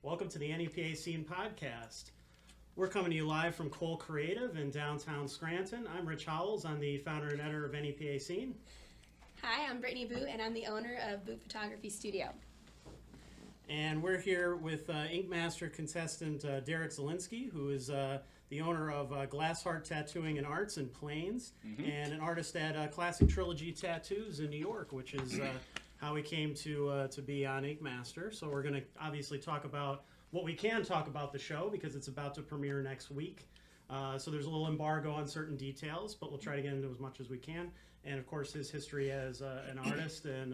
Welcome to the NEPA Scene Podcast. We're coming to you live from Cole Creative in downtown Scranton. I'm Rich Howells. I'm the founder and editor of NEPA Scene. Hi, I'm Brittany Boot, and I'm the owner of Boot Photography Studio. And we're here with Ink Master contestant Derek Zielinski, who is the owner of Glassheart Tattooing and Arts in Plains, and an artist at Classic Trilogy Tattoos in New York, which is how we came to be on Ink Master. So we're going to obviously talk about what we can talk about the show because it's about to premiere next week. So there's a little embargo on certain details, but we'll try to get into as much as we can. And of course, his history as an artist and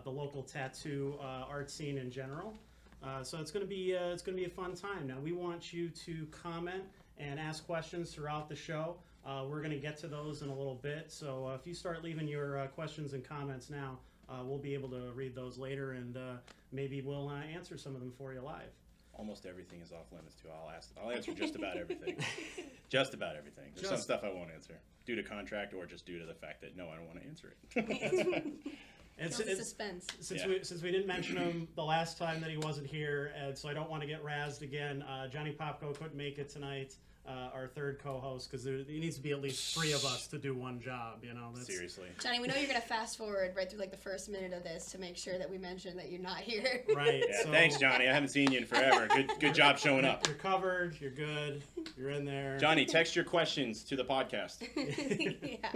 the local tattoo art scene in general. So it's going to be a fun time. Now we want you to comment and ask questions throughout the show. We're going to get to those in a little bit. So if you start leaving your questions and comments now, we'll be able to read those later, and maybe we'll answer some of them for you live. Almost everything is off limits too. I'll answer just about everything. Just about everything. There's some stuff I won't answer due to contract or just due to the fact that no, I don't want to answer it. It's suspense. Since we didn't mention him the last time that he wasn't here, and so I don't want to get razzed again. Johnny Popko couldn't make it tonight. Our third co-host, because there needs to be at least three of us to do one job. You know, Seriously. Johnny, we know you're gonna fast forward right through like the first minute of this to make sure that we mention that you're not here. Right. Yeah. So, thanks, Johnny. I haven't seen you in forever. Good job showing up. You're covered. You're good. You're in there. Johnny, text your questions to the podcast. Yeah.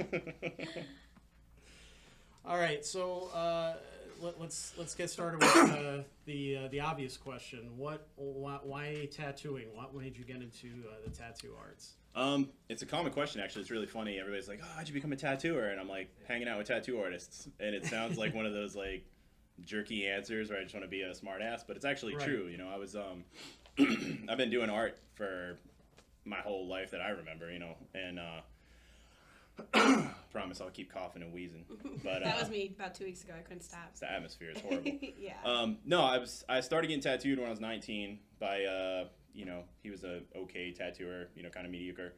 All right. So let's get started with the obvious question. Why tattooing? What made you get into the tattoo arts? It's a common question, actually. It's really funny. Everybody's like, "Oh, how'd you become a tattooer?" And I'm like, hanging out with tattoo artists, and it sounds like one of those like jerky answers where I just want to be a smart ass, but it's actually true. You know, I was I've been doing art for my whole life that I remember. You know, and promise I'll keep coughing and wheezing. But that was me about 2 weeks ago. I couldn't stop. The atmosphere is horrible. Yeah. No, I started getting tattooed when I was 19 by he was a okay tattooer, kind of mediocre,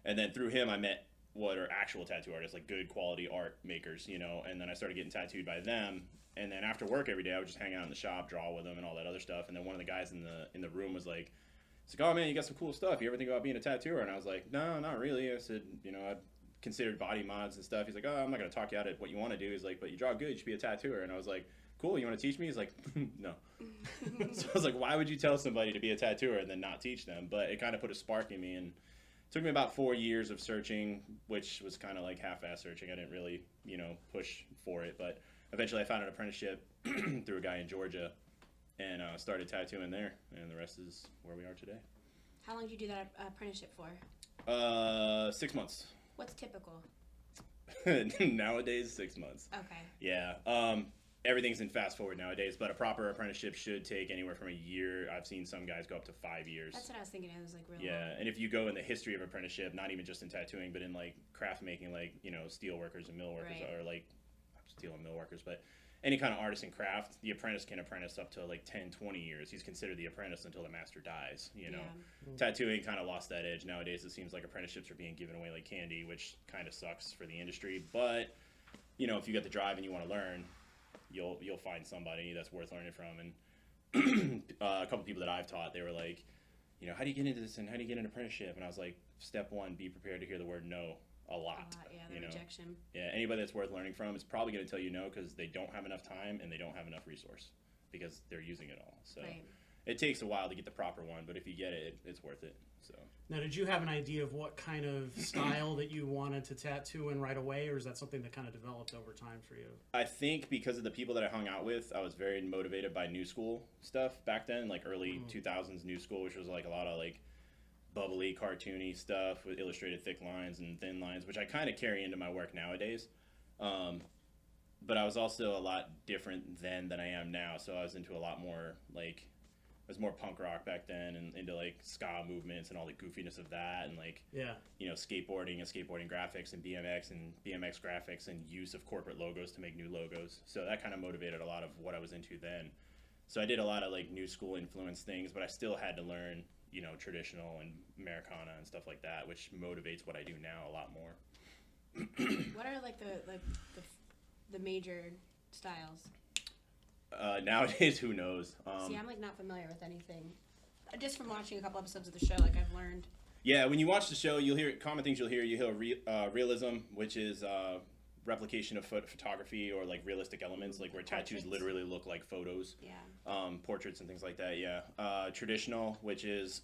and then through him I met what are actual tattoo artists, like good quality art makers, and then I started getting tattooed by them. And then after work every day I would just hang out in the shop, draw with them and all that other stuff. And then one of the guys in the room was like, "Oh man, you got some cool stuff. You ever think about being a tattooer?" And I was like, "No, not really." I said, I considered body mods and stuff. He's like, "Oh, I'm not going to talk you out of what you want to do." He's like, "But you draw good, you should be a tattooer." And I was like, "Cool, you want to teach me?" He's like, "No." So I was like, why would you tell somebody to be a tattooer and then not teach them? But it kind of put a spark in me, and it took me about 4 years of searching, which was kind of like half-ass searching. I didn't really, push for it. But eventually I found an apprenticeship through a guy in Georgia and started tattooing there, and the rest is where we are today. How long did you do that apprenticeship for? 6 months. What's typical? Nowadays, 6 months. Okay. Yeah. Everything's in fast forward nowadays, but a proper apprenticeship should take anywhere from a year. I've seen some guys go up to 5 years. That's what I was thinking. It was like really long. long. And if you go in the history of apprenticeship, not even just in tattooing, but in like craft making, like, steel workers and mill workers, or like steel and mill workers, but any kind of artisan craft, the apprentice can apprentice up to like 10, 20 years. He's considered the apprentice until the master dies, Tattooing kind of lost that edge. Nowadays, it seems like apprenticeships are being given away like candy, which kind of sucks for the industry. But, if you got the drive and you want to learn, you'll find somebody that's worth learning from. And a couple people that I've taught, they were like, how do you get into this and how do you get an apprenticeship? And I was like, step one, be prepared to hear the word no a lot. Yeah, the rejection. Yeah, anybody that's worth learning from is probably going to tell you no because they don't have enough time and they don't have enough resource because they're using it all. So it takes a while to get the proper one, but if you get it, it's worth it. So now, did you have an idea of what kind of style that you wanted to tattoo in right away, or is that something that kind of developed over time for you? I think because of the people that I hung out with, I was very motivated by new school stuff back then, like early 2000s new school, which was like a lot of like bubbly, cartoony stuff with illustrated thick lines and thin lines, which I kind of carry into my work nowadays. But I was also a lot different then than I am now, so I was into a lot more like, I was more punk rock back then and into like ska movements and all the goofiness of that and like skateboarding and skateboarding graphics and BMX graphics and use of corporate logos to make new logos. So that kind of motivated a lot of what I was into then. So I did a lot of like new school influence things, but I still had to learn traditional and Americana and stuff like that, which motivates what I do now a lot more. What are like the major styles? Nowadays, who knows? See, I'm like not familiar with anything. Just from watching a couple episodes of the show, like I've learned. Yeah, when you watch the show, you'll hear common things. You'll hear realism, which is replication of photography or like realistic elements, like where tattoos literally look like photos. Yeah. Portraits and things like that. Yeah. Traditional, which is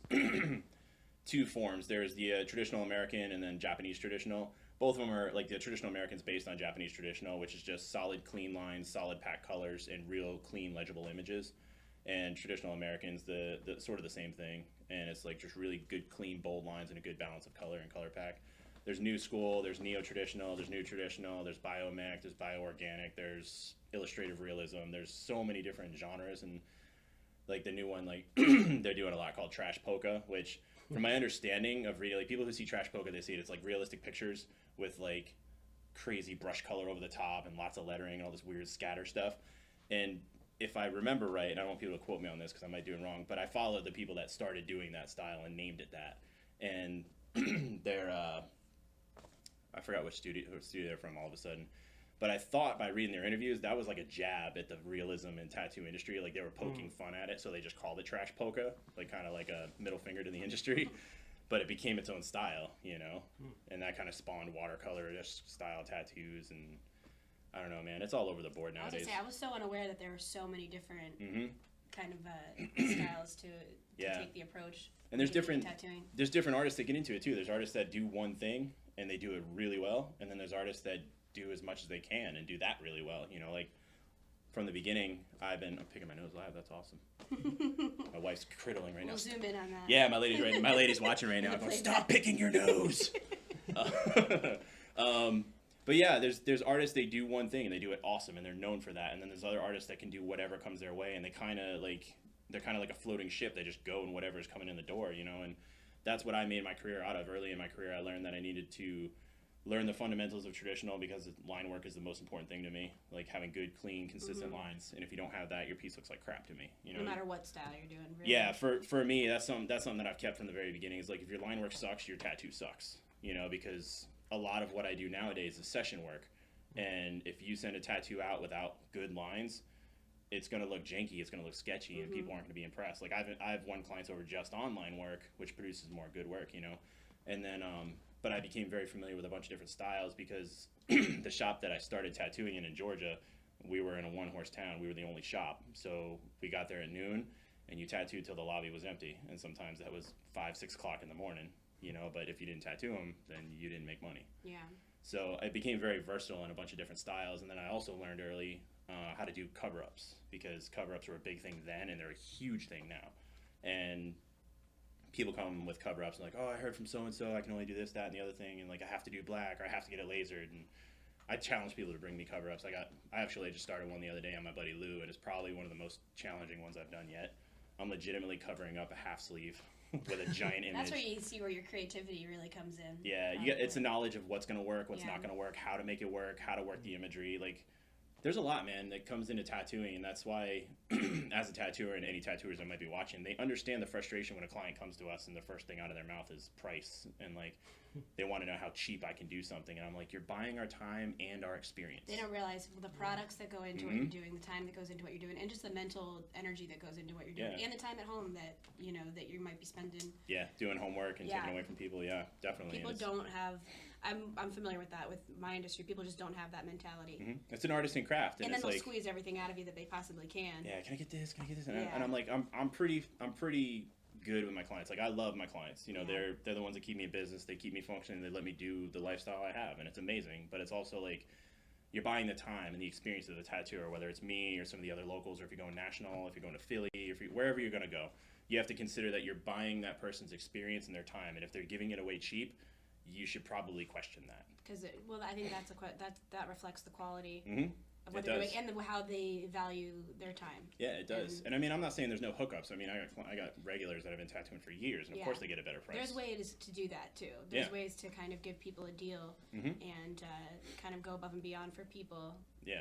two forms. There's the traditional American and then Japanese traditional. Both of them are like the traditional American's based on Japanese traditional, which is just solid, clean lines, solid packed colors, and real clean, legible images. And traditional Americans, the sort of the same thing, and it's like just really good, clean, bold lines and a good balance of color and color pack. There's new school, there's neo-traditional, there's new traditional, there's biomech, there's bio-organic, there's illustrative realism. There's so many different genres, and like the new one, like they're doing a lot called trash polka, which from my understanding of reading, like people who see trash polka, they see it's like realistic pictures with like crazy brush color over the top and lots of lettering and all this weird scatter stuff. And if I remember right, and I don't want people to quote me on this because I might do it wrong, but I followed the people that started doing that style and named it that. And they're, I forgot which studio they're from all of a sudden. But I thought by reading their interviews, that was like a jab at the realism and tattoo industry. Like they were poking fun at it, so they just called it trash polka, like kind of like a middle finger to the industry. But it became its own style, you know? And that kind of spawned watercolor style tattoos and... I don't know, man. It's all over the board nowadays. I was gonna say, I was so unaware that there were so many different kind of styles to take the approach. And there's different tattooing. There's different artists that get into it too. There's artists that do one thing and they do it really well, and then there's artists that do as much as they can and do that really well. You know, like from the beginning, I'm picking my nose live. That's awesome. My wife's criddling right now. We'll zoom in on that. Yeah, my lady's watching right now. Going, stop picking your nose. But yeah, there's artists, they do one thing and they do it awesome and they're known for that. And then there's other artists that can do whatever comes their way and they're kind of like a floating ship. They just go and whatever is coming in the door, you know. And that's what I made my career out of. Early in my career, I learned that I needed to learn the fundamentals of traditional because line work is the most important thing to me. Like having good, clean, consistent lines. And if you don't have that, your piece looks like crap to me. You know? No matter what style you're doing. Really. Yeah, for me, that's something that I've kept from the very beginning. Is like if your line work sucks, your tattoo sucks. You know, because a lot of what I do nowadays is session work. And if you send a tattoo out without good lines, it's going to look janky, it's going to look sketchy, and people aren't going to be impressed. Like I've won clients over just online work, which produces more good work, you know. And then, but I became very familiar with a bunch of different styles because the shop that I started tattooing in Georgia, we were in a one-horse town. We were the only shop. So we got there at noon, and you tattooed till the lobby was empty. And sometimes that was 5, 6 o'clock in the morning, you know. But if you didn't tattoo them, then you didn't make money. Yeah. So I became very versatile in a bunch of different styles, and then I also learned early how to do cover-ups because cover-ups were a big thing then, and they're a huge thing now. And people come with cover-ups and like, oh, I heard from so-and-so I can only do this, that, and the other thing, and like I have to do black or I have to get it lasered. And I challenge people to bring me cover-ups. I actually just started one the other day on my buddy Lou, and it's probably one of the most challenging ones I've done yet. I'm legitimately covering up a half sleeve with a giant image. That's where you see where your creativity really comes in. Yeah, it's a knowledge of what's going to work, what's not going to work, how to make it work, how to work the imagery. Like, there's a lot, man, that comes into tattooing, and that's why, as a tattooer and any tattooers that might be watching, they understand the frustration when a client comes to us and the first thing out of their mouth is price, and like, they want to know how cheap I can do something, and I'm like, you're buying our time and our experience. They don't realize the products that go into what you're doing, the time that goes into what you're doing, and just the mental energy that goes into what you're doing, and the time at home that that you might be spending. Yeah, doing homework and taking away from people. Yeah, definitely. People don't have. I'm familiar with that with my industry. People just don't have that mentality. It's an artisan craft, and then it's they'll like, squeeze everything out of you that they possibly can. Yeah, can I get this? Can I get this? And I'm like, I'm pretty good with my clients. Like I love my clients. You know, they're the ones that keep me in business. They keep me functioning. They let me do the lifestyle I have, and it's amazing. But it's also like you're buying the time and the experience of the tattooer, whether it's me or some of the other locals, or if you're going national, if you're going to Philly, wherever you're going to go, you have to consider that you're buying that person's experience and their time. And if they're giving it away cheap, you should probably question that. Because I think that reflects the quality. Of what it they're does. doing and how they value their time. Yeah, it does. And I mean, I'm not saying there's no hookups. I mean, I got regulars that have been tattooing for years, and of course they get a better price. There's ways to do that too. There's ways to kind of give people a deal and kind of go above and beyond for people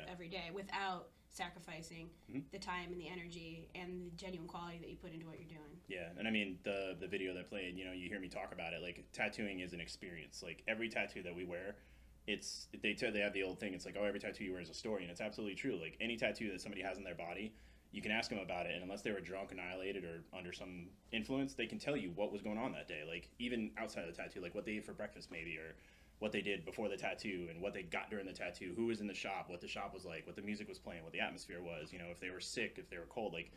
every day without sacrificing the time and the energy and the genuine quality that you put into what you're doing. Yeah, and I mean, the video that played, you hear me talk about it. Like, tattooing is an experience. Like, every tattoo that we wear they have the old thing. It's like, oh, every tattoo you wear is a story, and it's absolutely true. Like any tattoo that somebody has on their body, you can ask them about it, and unless they were drunk, annihilated, or under some influence, they can tell you what was going on that day. Like even outside of the tattoo, like what they ate for breakfast maybe, or what they did before the tattoo, and what they got during the tattoo, who was in the shop, what the shop was like, what the music was playing, what the atmosphere was, you know, if they were sick, if they were cold. Like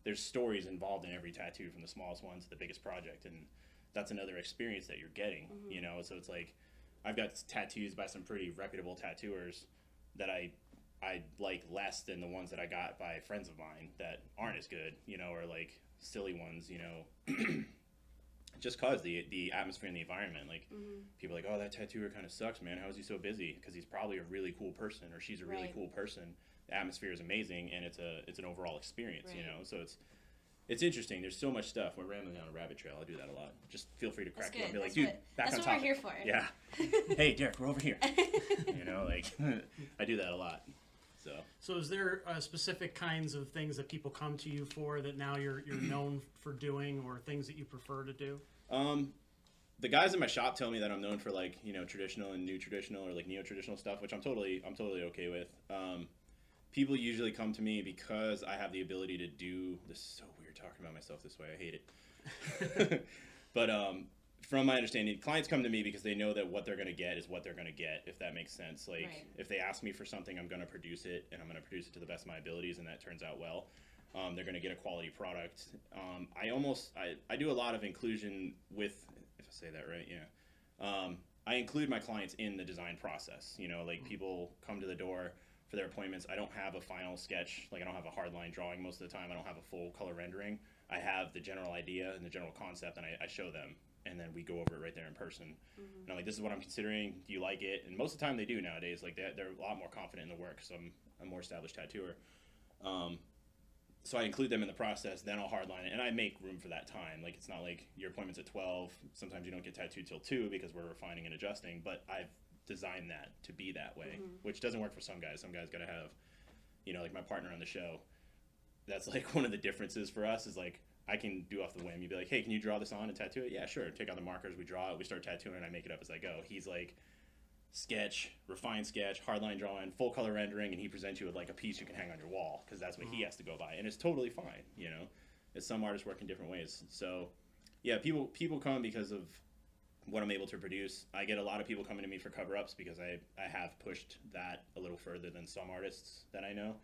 there's stories involved in every tattoo, from the smallest one to the biggest project, and that's another experience that you're getting, you know. So it's like I've got tattoos by some pretty reputable tattooers that I like less than the ones that I got by friends of mine that aren't as good, you know, or like silly ones, you know. Just cause the atmosphere and the environment, like people are like, oh, that tattooer kind of sucks, man. How is he so busy? Because he's probably a really cool person, or she's a really cool person. The atmosphere is amazing, and it's an overall experience, you know. So it's interesting. There's so much stuff. We're rambling down a rabbit trail. I do that a lot. Just feel free to crack me up and be like, dude, back on topic. That's what we're here for. Yeah. Hey, Derek, we're over here. You know, like I do that a lot. So is there specific kinds of things that people come to you for that now you're known for doing, or things that you prefer to do? The guys in my shop tell me that I'm known for, like, you know, traditional and new traditional, or like neo-traditional stuff, which I'm totally okay with. People usually come to me because I have the ability to do this. Is so weird talking about myself this way. I hate it. But from my understanding, clients come to me because they know that what they're going to get is what they're going to get, if that makes sense. Like, if they ask me for something, I'm going to produce it, and I'm going to produce it to the best of my abilities, and that turns out well. They're going to get a quality product. I do a lot of inclusion with, if I say that right, yeah. I include my clients in the design process. You know, like people come to the door for their appointments. I don't have a final sketch. Like I don't have a hard line drawing most of the time. I don't have a full color rendering. I have the general idea and the general concept, and I show them. And then we go over it right there in person. And I'm like, this is what I'm considering. Do you like it? And most of the time they do nowadays. Like they're a lot more confident in the work, so I'm a more established tattooer. So I include them in the process, then I'll hardline it, and I make room for that time. Like it's not like your appointment's at 12. Sometimes you don't get tattooed till 2 because we're refining and adjusting. But I've designed that to be that way, which doesn't work for some guys. Some guys got to have, you know, like my partner on the show. That's like one of the differences for us is like, I can do off the whim. You'd be like, hey, can you draw this on and tattoo it? Yeah, sure. Take out the markers, we draw it, we start tattooing, and I make it up as I go. He's like, sketch, refined sketch, hardline drawing, full color rendering, and he presents you with like a piece you can hang on your wall, because that's what he has to go by. And it's totally fine, you know? It's some artists work in different ways. So, yeah, people come because of what I'm able to produce. I get a lot of people coming to me for cover-ups because I have pushed that a little further than some artists that I know.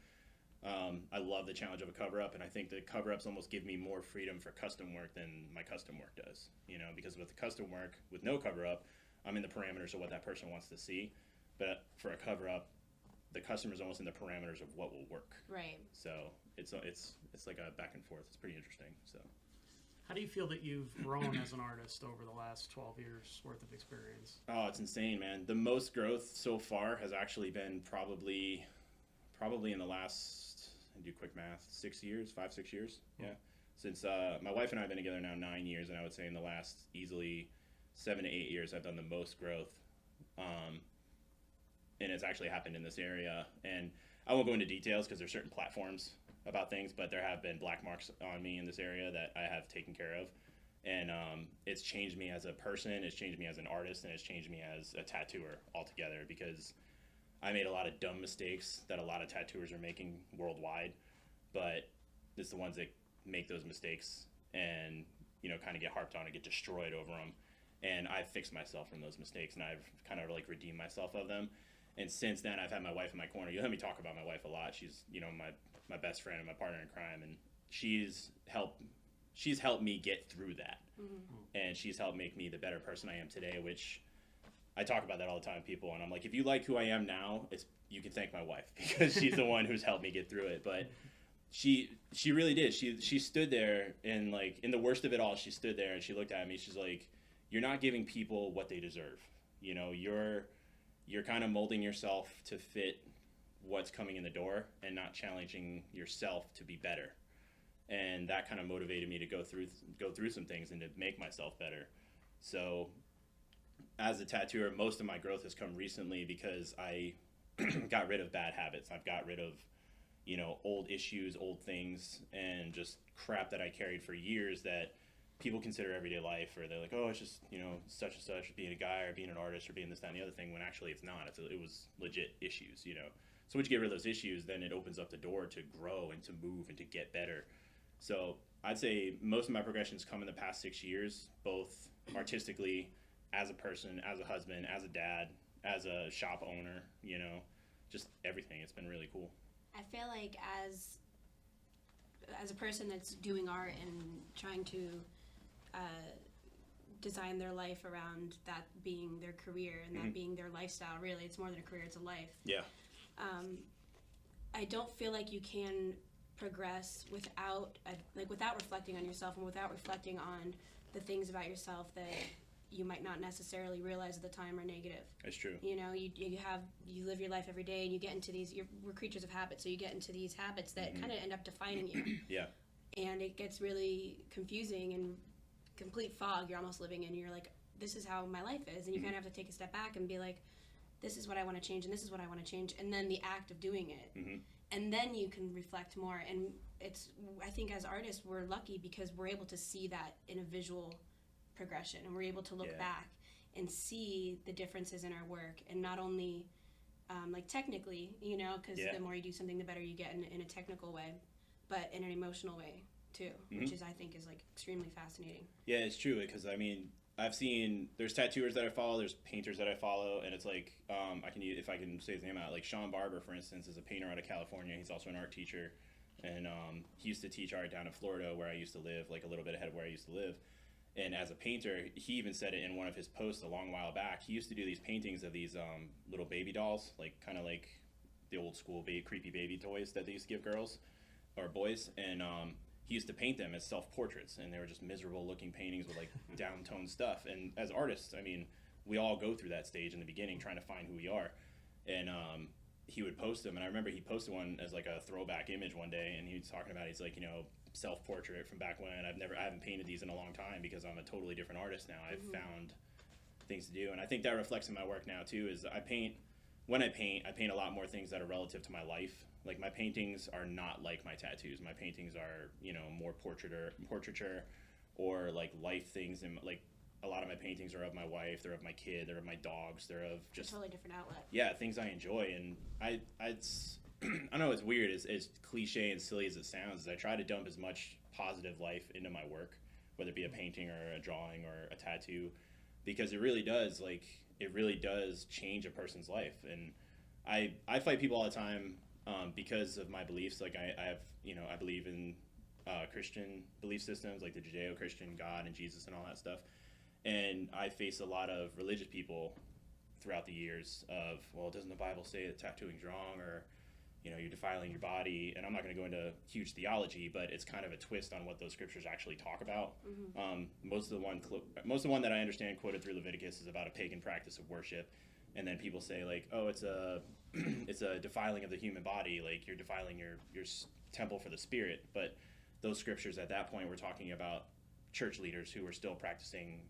I love the challenge of a cover-up, and I think the cover-ups almost give me more freedom for custom work than my custom work does, you know, because with the custom work, with no cover-up, I'm in the parameters of what that person wants to see, but for a cover-up, the customer's almost in the parameters of what will work. Right. So it's like a back and forth. It's pretty interesting. So, how do you feel that you've grown as an artist over the last 12 years worth of experience? Oh, it's insane, man. The most growth so far has actually been probably in the last, I do quick math, 6 years, 5-6 years. Yeah. Since my wife and I have been together now 9 years, and I would say in the last easily 7 to 8 years, I've done the most growth. And it's actually happened in this area. And I won't go into details because there's certain platforms about things, but there have been black marks on me in this area that I have taken care of. And it's changed me as a person, it's changed me as an artist, and it's changed me as a tattooer altogether, because I made a lot of dumb mistakes that a lot of tattooers are making worldwide, but it's the ones that make those mistakes and, you know, kind of get harped on and get destroyed over them. And I've fixed myself from those mistakes, and I've kind of like redeemed myself of them. And since then, I've had my wife in my corner. You hear me talk about my wife a lot. She's, you know, my best friend and my partner in crime, and she's helped me get through that. And she's helped make me the better person I am today, which I talk about that all the time with people. And I'm like, if you like who I am now, you can thank my wife, because she's the one who's helped me get through it. But she really did. She stood there, and like in the worst of it all, she stood there and she looked at me. She's like, you're not giving people what they deserve. You know, you're kind of molding yourself to fit what's coming in the door and not challenging yourself to be better. And that kind of motivated me to go through some things and to make myself better. So as a tattooer, most of my growth has come recently because I got rid of bad habits. I've got rid of, you know, old issues, old things, and just crap that I carried for years that people consider everyday life, or they're like, oh, it's just, such and such, being a guy or being an artist or being this, that, and the other thing, when actually it's not. It was legit issues, So once you get rid of those issues, then it opens up the door to grow and to move and to get better. So I'd say most of my progressions come in the past 6 years, both artistically, as a person, as a husband, as a dad, as a shop owner, just everything. It's been really cool. I feel like as a person that's doing art and trying to design their life around that being their career and that being their lifestyle, really, it's more than a career, it's a life. Yeah. I don't feel like you can progress without reflecting on yourself and without reflecting on the things about yourself that you might not necessarily realize at the time are negative. That's true. You live your life every day, and you get into these. We're creatures of habit, so you get into these habits that kind of end up defining you. Yeah. And it gets really confusing and complete fog you're almost living in. You're like, this is how my life is, and you kind of have to take a step back and be like, this is what I want to change, and this is what I want to change, and then the act of doing it, and then you can reflect more. And I think as artists, we're lucky because we're able to see that in a visual progression, and we're able to look back and see the differences in our work, and not only technically, because the more you do something, the better you get in a technical way, but in an emotional way too, which I think is extremely fascinating. Yeah, it's true, because I've seen, there's tattooers that I follow, there's painters that I follow, and it's like, if I can say his name out, like Sean Barber, for instance, is a painter out of California. He's also an art teacher, and he used to teach art down in Florida, where I used to live, like a little bit ahead of where I used to live. And as a painter, he even said it in one of his posts a long while back. He used to do these paintings of these little baby dolls, kind of like the old school creepy baby toys that they used to give girls or boys. And he used to paint them as self-portraits, and they were just miserable looking paintings with down-toned stuff. And as artists, we all go through that stage in the beginning, trying to find who we are. And he would post them, and I remember he posted one as a throwback image one day, and he was talking about, he's like, self-portrait from back when. I haven't painted these in a long time because I'm a totally different artist now. I've found things to do, and I think that reflects in my work now too. Is when I paint a lot more things that are relative to my life. Like, my paintings are not like my tattoos. My paintings are more portraiture or life things, and a lot of my paintings are of my wife, they're of my kid, they're of my dogs, they're of just a totally different outlet. Yeah, things I enjoy. And I know it's weird, as cliche and silly as it sounds, is I try to dump as much positive life into my work, whether it be a painting or a drawing or a tattoo, because it really does change a person's life. And I fight people all the time because of my beliefs. I believe in Christian belief systems, like the Judeo-Christian God and Jesus and all that stuff. And I face a lot of religious people throughout the years of, well, doesn't the Bible say that tattooing's wrong, or you're defiling your body? And I'm not going to go into huge theology, but it's kind of a twist on what those scriptures actually talk about. Most of the one that I understand quoted through Leviticus is about a pagan practice of worship, and then people say oh, it's a defiling of the human body, you're defiling your temple for the spirit. But those scriptures at that point were talking about church leaders who were still practicing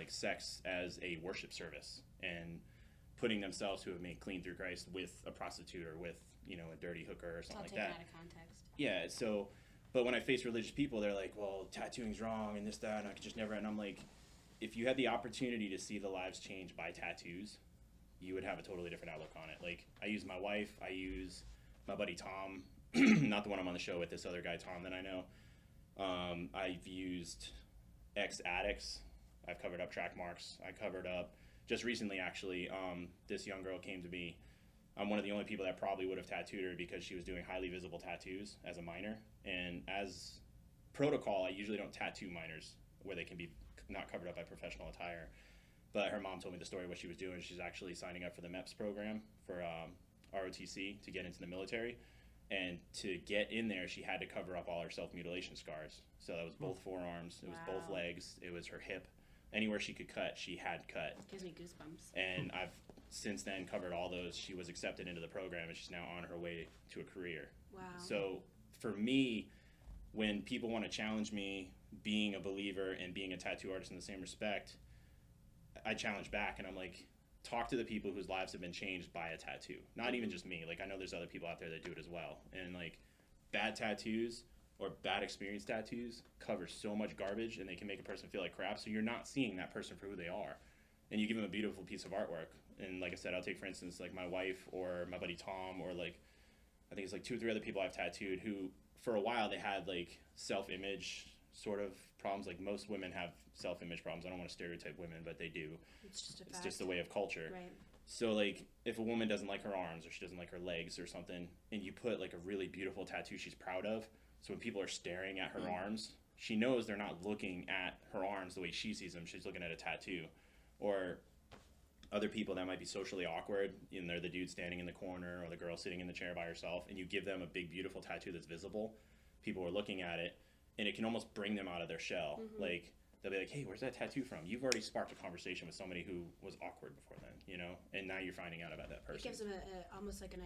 sex as a worship service, and putting themselves, who have made clean through Christ, with a prostitute or with a dirty hooker or something like that. It's all taken out of context. Yeah. So, but when I face religious people, they're like, "Well, tattooing's wrong and this, that, and I could just never." And I'm like, if you had the opportunity to see the lives changed by tattoos, you would have a totally different outlook on it. I use my wife. I use my buddy Thom, not the one I'm on the show with. This other guy Thom that I know. I've used ex-addicts. I've covered up track marks. I covered up, just recently actually, this young girl came to me. I'm one of the only people that probably would have tattooed her because she was doing highly visible tattoos as a minor. And as protocol, I usually don't tattoo minors where they can be not covered up by professional attire. But her mom told me the story of what she was doing. She's actually signing up for the MEPS program for ROTC to get into the military. And to get in there, she had to cover up all her self-mutilation scars. So that was both forearms, it was both legs, it was her hip. Anywhere she could cut, she had cut. It gives me goosebumps. And I've since then covered all those. She was accepted into the program, and she's now on her way to a career. Wow. So for me, when people want to challenge me being a believer and being a tattoo artist in the same respect, I challenge back, and I'm like, talk to the people whose lives have been changed by a tattoo. Not even just me. I know there's other people out there that do it as well. And bad tattoos or bad experience tattoos cover so much garbage, and they can make a person feel like crap. So you're not seeing that person for who they are, and you give them a beautiful piece of artwork. And like I said, I'll take, for instance, like my wife or my buddy Tom, or like I think it's like 2 or 3 other people I've tattooed who for a while they had like self-image sort of problems. Like most women have self-image problems. I don't want to stereotype women, but they do. It's just the way of culture. Right. So like if a woman doesn't like her arms, or she doesn't like her legs or something, and you put like a really beautiful tattoo she's proud of, so when people are staring at her arms, she knows they're not looking at her arms the way she sees them. She's looking at a tattoo. Or other people that might be socially awkward, and they're the dude standing in the corner or the girl sitting in the chair by herself, and you give them a big beautiful tattoo that's visible. People are looking at it, and it can almost bring them out of their shell. Like they'll be like, hey, where's that tattoo from? You've already sparked a conversation with somebody who was awkward before then, you know, and now you're finding out about that person. It gives them almost like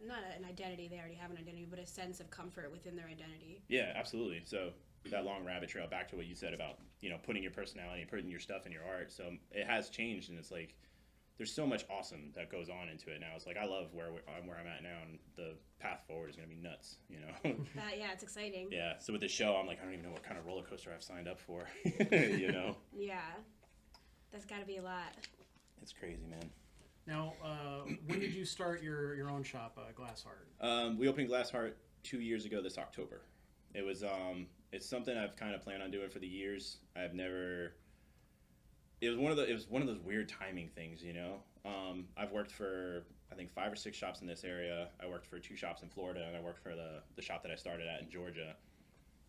not an identity, they already have an identity, but a sense of comfort within their identity. Yeah, absolutely. So that long rabbit trail, back to what you said about, you know, putting your personality, putting your stuff in your art. So it has changed, and it's like, there's so much awesome that goes on into it now. It's like, I love where I'm at now, and the path forward is going to be nuts, you know? Yeah, it's exciting. Yeah, so with this show, I'm like, I don't even know what kind of roller coaster I've signed up for, you know? Yeah, that's got to be a lot. It's crazy, man. Now, when did you start your own shop, Glass Heart? We opened Glass Heart 2 years ago this October. It was, it's something I've kind of planned on doing for the years. I've never... It was one of those weird timing things, you know. I've worked for I think 5 or 6 shops in this area. I worked for 2 shops in Florida, and I worked for the shop that I started at in Georgia.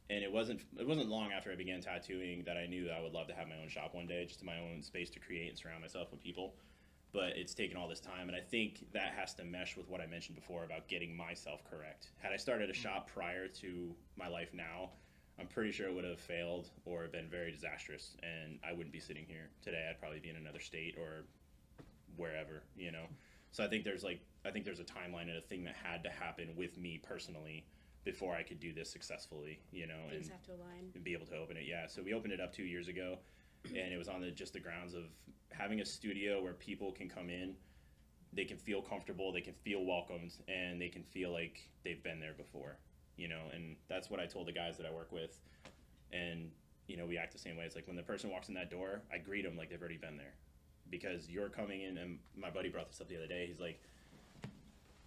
And it wasn't long after I began tattooing that I knew that I would love to have my own shop one day, just my own space to create and surround myself with people. But it's taken all this time, and I think that has to mesh with what I mentioned before about getting myself correct. Had I started a shop prior to my life now, I'm pretty sure it would have failed or been very disastrous, and I wouldn't be sitting here today. I'd probably be in another state or wherever, you know. So I think there's a timeline and a thing that had to happen with me personally before I could do this successfully, you know, Things have to align. and be able to open it. Yeah, so we opened it up 2 years ago, and it was on just the grounds of having a studio where people can come in, they can feel comfortable, they can feel welcomed, and they can feel like they've been there before. You know, and that's what I told the guys that I work with. And, you know, we act the same way. It's like when the person walks in that door, I greet them like they've already been there. Because you're coming in, and my buddy brought this up the other day. He's like,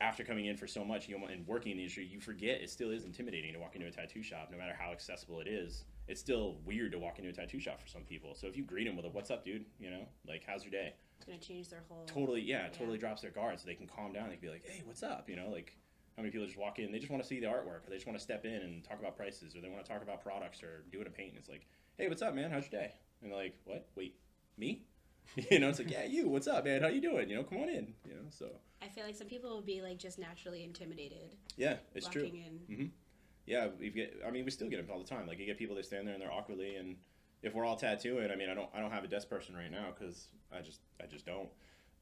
after coming in for so much and working in the industry, you forget it still is intimidating to walk into a tattoo shop. No matter how accessible it is, it's still weird to walk into a tattoo shop for some people. So if you greet them with a, what's up, dude? You know, like, how's your day? It's going to change their whole... Totally drops their guard so they can calm down. They can be like, hey, what's up? You know, like... How many people just walk in, they just want to see the artwork, or they just want to step in and talk about prices, or they want to talk about products, or doing a paint, and it's like, hey, what's up, man? How's your day? And they're like, what? Wait, me? You know, it's like, yeah, you, what's up, man? How you doing? You know, come on in, you know, so. I feel like some people will be, like, just naturally intimidated. Yeah, it's true. Walking in. Mm-hmm. Yeah, we still get them all the time. Like, you get people that stand there and they're awkwardly, and if we're all tattooing, I mean, I don't have a desk person right now, because I just don't.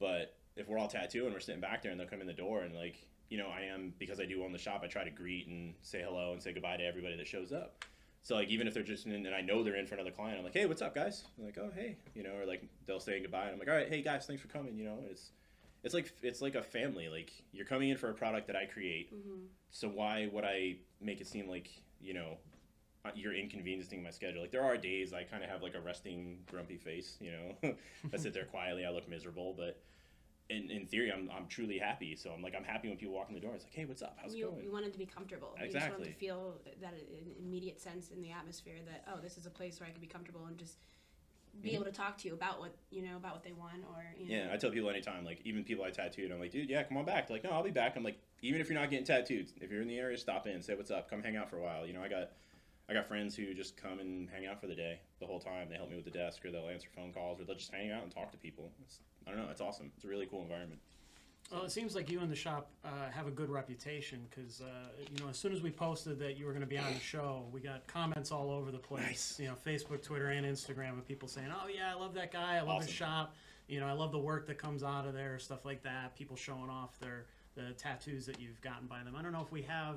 But if we're all tattooing, we're sitting back there, and they'll come in the door, and, like, you know, because I do own the shop, I try to greet and say hello and say goodbye to everybody that shows up. So, like, even if they're just in, and I know they're in for another client, I'm like, hey, what's up, guys? I'm like, oh, hey, you know, or like they'll say goodbye, and I'm like, all right, hey, guys, thanks for coming. You know, it's like a family. Like, you're coming in for a product that I create, so why would I make it seem like, you know, you're inconveniencing my schedule? Like, there are days I kind of have like a resting, grumpy face, you know, I sit there quietly, I look miserable, but in theory, I'm truly happy. So I'm happy when people walk in the door. It's like, hey, what's up? How's it going? You want them to be comfortable. Exactly. You just want them to feel that immediate sense in the atmosphere that, oh, this is a place where I can be comfortable and just be able to talk to you about what they want, or, you know. Yeah, I tell people anytime, like, even people I tattooed, I'm like, dude, yeah, come on back. They're like, no, I'll be back. I'm like, even if you're not getting tattooed, if you're in the area, stop in, say what's up, come hang out for a while. You know, I got friends who just come and hang out for the day, the whole time. They help me with the desk, or they'll answer phone calls, or they'll just hang out and talk to people. I don't know, it's awesome. It's a really cool environment. Well, it seems like you and the shop have a good reputation, because you know, as soon as we posted that you were going to be on the show, we got comments all over the place. Nice. You know, Facebook, Twitter, and Instagram, of people saying, "Oh yeah, I love that guy. I love his shop. You know, I love the work that comes out of there, stuff like that." People showing off the tattoos that you've gotten by them. I don't know if we have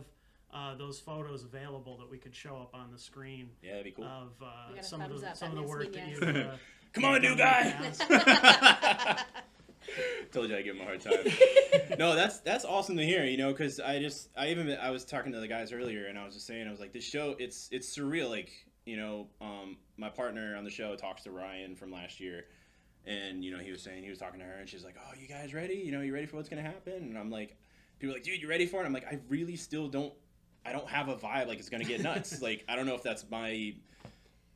those photos available that we could show up on the screen. Yeah, that'd be cool. Of some of the work that you've come on, new guy. Told you I'd give him a hard time. No, that's awesome to hear, you know, because I was talking to the guys earlier, and I was just saying, I was like, this show, it's surreal. Like, you know, my partner on the show talks to Ryan from last year, and, you know, he was talking to her, and she's like, oh, you guys ready? You know, you ready for what's going to happen? And I'm like, people are like, dude, you ready for it? I'm like, I really still don't have a vibe like it's going to get nuts. Like, I don't know if that's my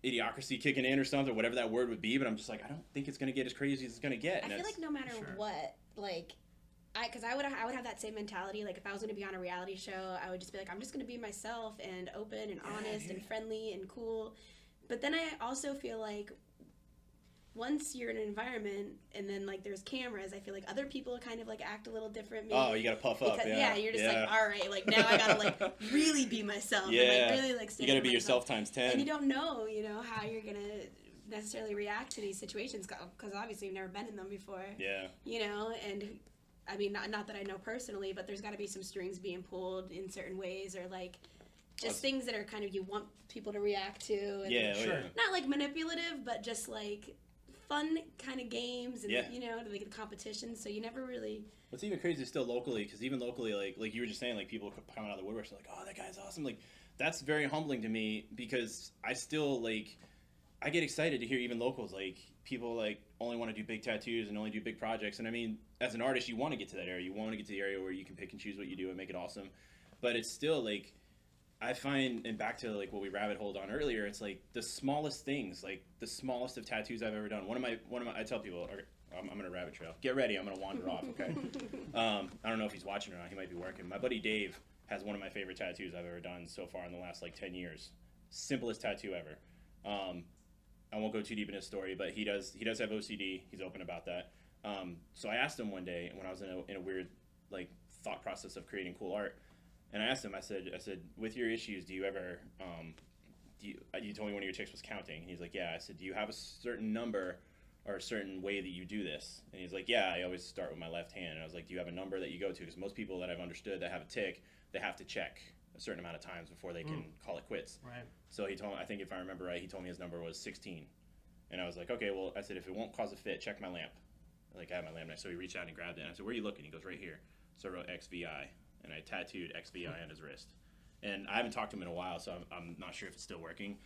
idiocracy kicking in or something, or whatever that word would be, but I'm just like, I don't think it's going to get as crazy as it's going to get. I feel like no matter what, like, because I would have that same mentality. Like, if I was going to be on a reality show, I would just be like, I'm just going to be myself and open and honest and friendly and cool. But then I also feel like once you're in an environment and then, like, there's cameras, I feel like other people kind of, like, act a little different. Maybe, oh, you got to puff up. Yeah, you're just like, all right, like, now I got to, like, really be myself. Yeah. And, like, really, like, you got to be yourself times 10. And you don't know, you know, how you're going to necessarily react to these situations because obviously you've never been in them before. Yeah. You know, and I mean, not that I know personally, but there's got to be some strings being pulled in certain ways, or like just things that are kind of you want people to react to. And yeah, sure. Not like manipulative, but just like fun kind of games and you know, like the competition. So you never really. What's even crazy is still locally, because even locally, like you were just saying, like people coming out of the woodwork, like, oh, that guy's awesome. Like, that's very humbling to me, because I still like. I get excited to hear even locals, like people like only want to do big tattoos and only do big projects. And I mean, as an artist, you want to get to that area. You want to get to the area where you can pick and choose what you do and make it awesome. But it's still like, I find, and back to like what we rabbit holed on earlier, it's like the smallest things, like the smallest of tattoos I've ever done. One of my, I tell people, I'm going to rabbit trail. Get ready, I'm going to wander off, okay? I don't know if he's watching or not. He might be working. My buddy Dave has one of my favorite tattoos I've ever done so far in the last like 10 years. Simplest tattoo ever. I won't go too deep in his story, but he does have OCD. He's open about that. So I asked him one day when I was in a weird like thought process of creating cool art, and I asked him. I said, with your issues, do you ever you told me one of your chicks was counting, and he's like, yeah. I said, do you have a certain number or a certain way that you do this? And he's like, yeah, I always start with my left hand. And I was like, do you have a number that you go to? Because most people that I've understood that have a tick, they have to check a certain amount of times before they can call it quits. Right. So he told me, I think if I remember right, he told me his number was 16. And I was like, okay, well, I said, if it won't cause a fit, check my lamp. Like, I have my lamp, so he reached out and he grabbed it. And I said, where are you looking? He goes, right here. So I wrote XVI, and I tattooed XVI on his wrist. And I haven't talked to him in a while, so I'm not sure if it's still working.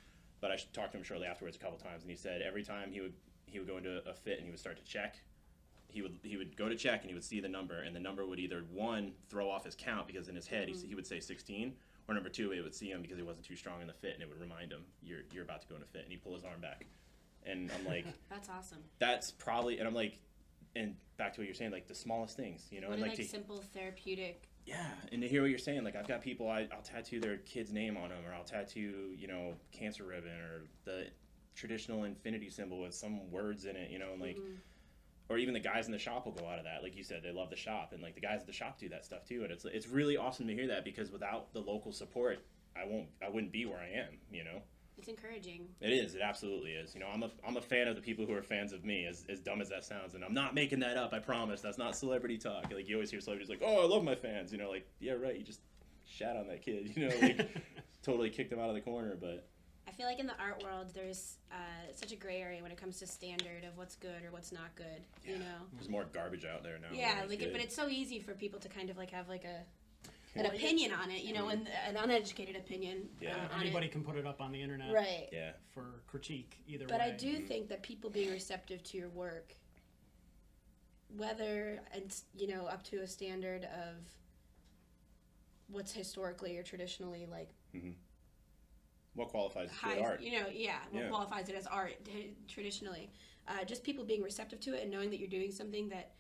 But I talked to him shortly afterwards a couple times, and he said every time he would go into a fit and he would start to check, he would go to check and he would see the number, and the number would either, one, throw off his count because in his head he would say 16, or number two, it would see him because he wasn't too strong in the fit, and it would remind him, you're about to go in a fit, and he'd pull his arm back. And I'm like, that's awesome. That's probably, and I'm like, and back to what you're saying, like the smallest things, you know, what and like simple therapeutic. Yeah, and to hear what you're saying, like I've got people, I'll tattoo their kid's name on them, or I'll tattoo, you know, cancer ribbon, or the traditional infinity symbol with some words in it, you know, and like, or even the guys in the shop will go out of that. Like you said, they love the shop, and like the guys at the shop do that stuff too, and it's really awesome to hear that, because without the local support, I wouldn't be where I am, you know. It's encouraging. It is. It absolutely is. You know, I'm a fan of the people who are fans of me, as dumb as that sounds. And I'm not making that up, I promise. That's not celebrity talk. Like, you always hear celebrities like, oh, I love my fans. You know, like, yeah, right. You just shat on that kid. You know, like, totally kicked him out of the corner. But I feel like in the art world, there's such a gray area when it comes to standard of what's good or what's not good. Yeah. You know, there's more garbage out there now. Yeah, like, but it's so easy for people to kind of like have like an opinion on it, you know, and an uneducated opinion. Yeah, anybody can put it up on the internet, right? Yeah, for critique either way. But I do think that people being receptive to your work, whether it's, you know, up to a standard of what's historically or traditionally like, what qualifies as good art? You know, what qualifies it as art traditionally? Just people being receptive to it and knowing that you're doing something that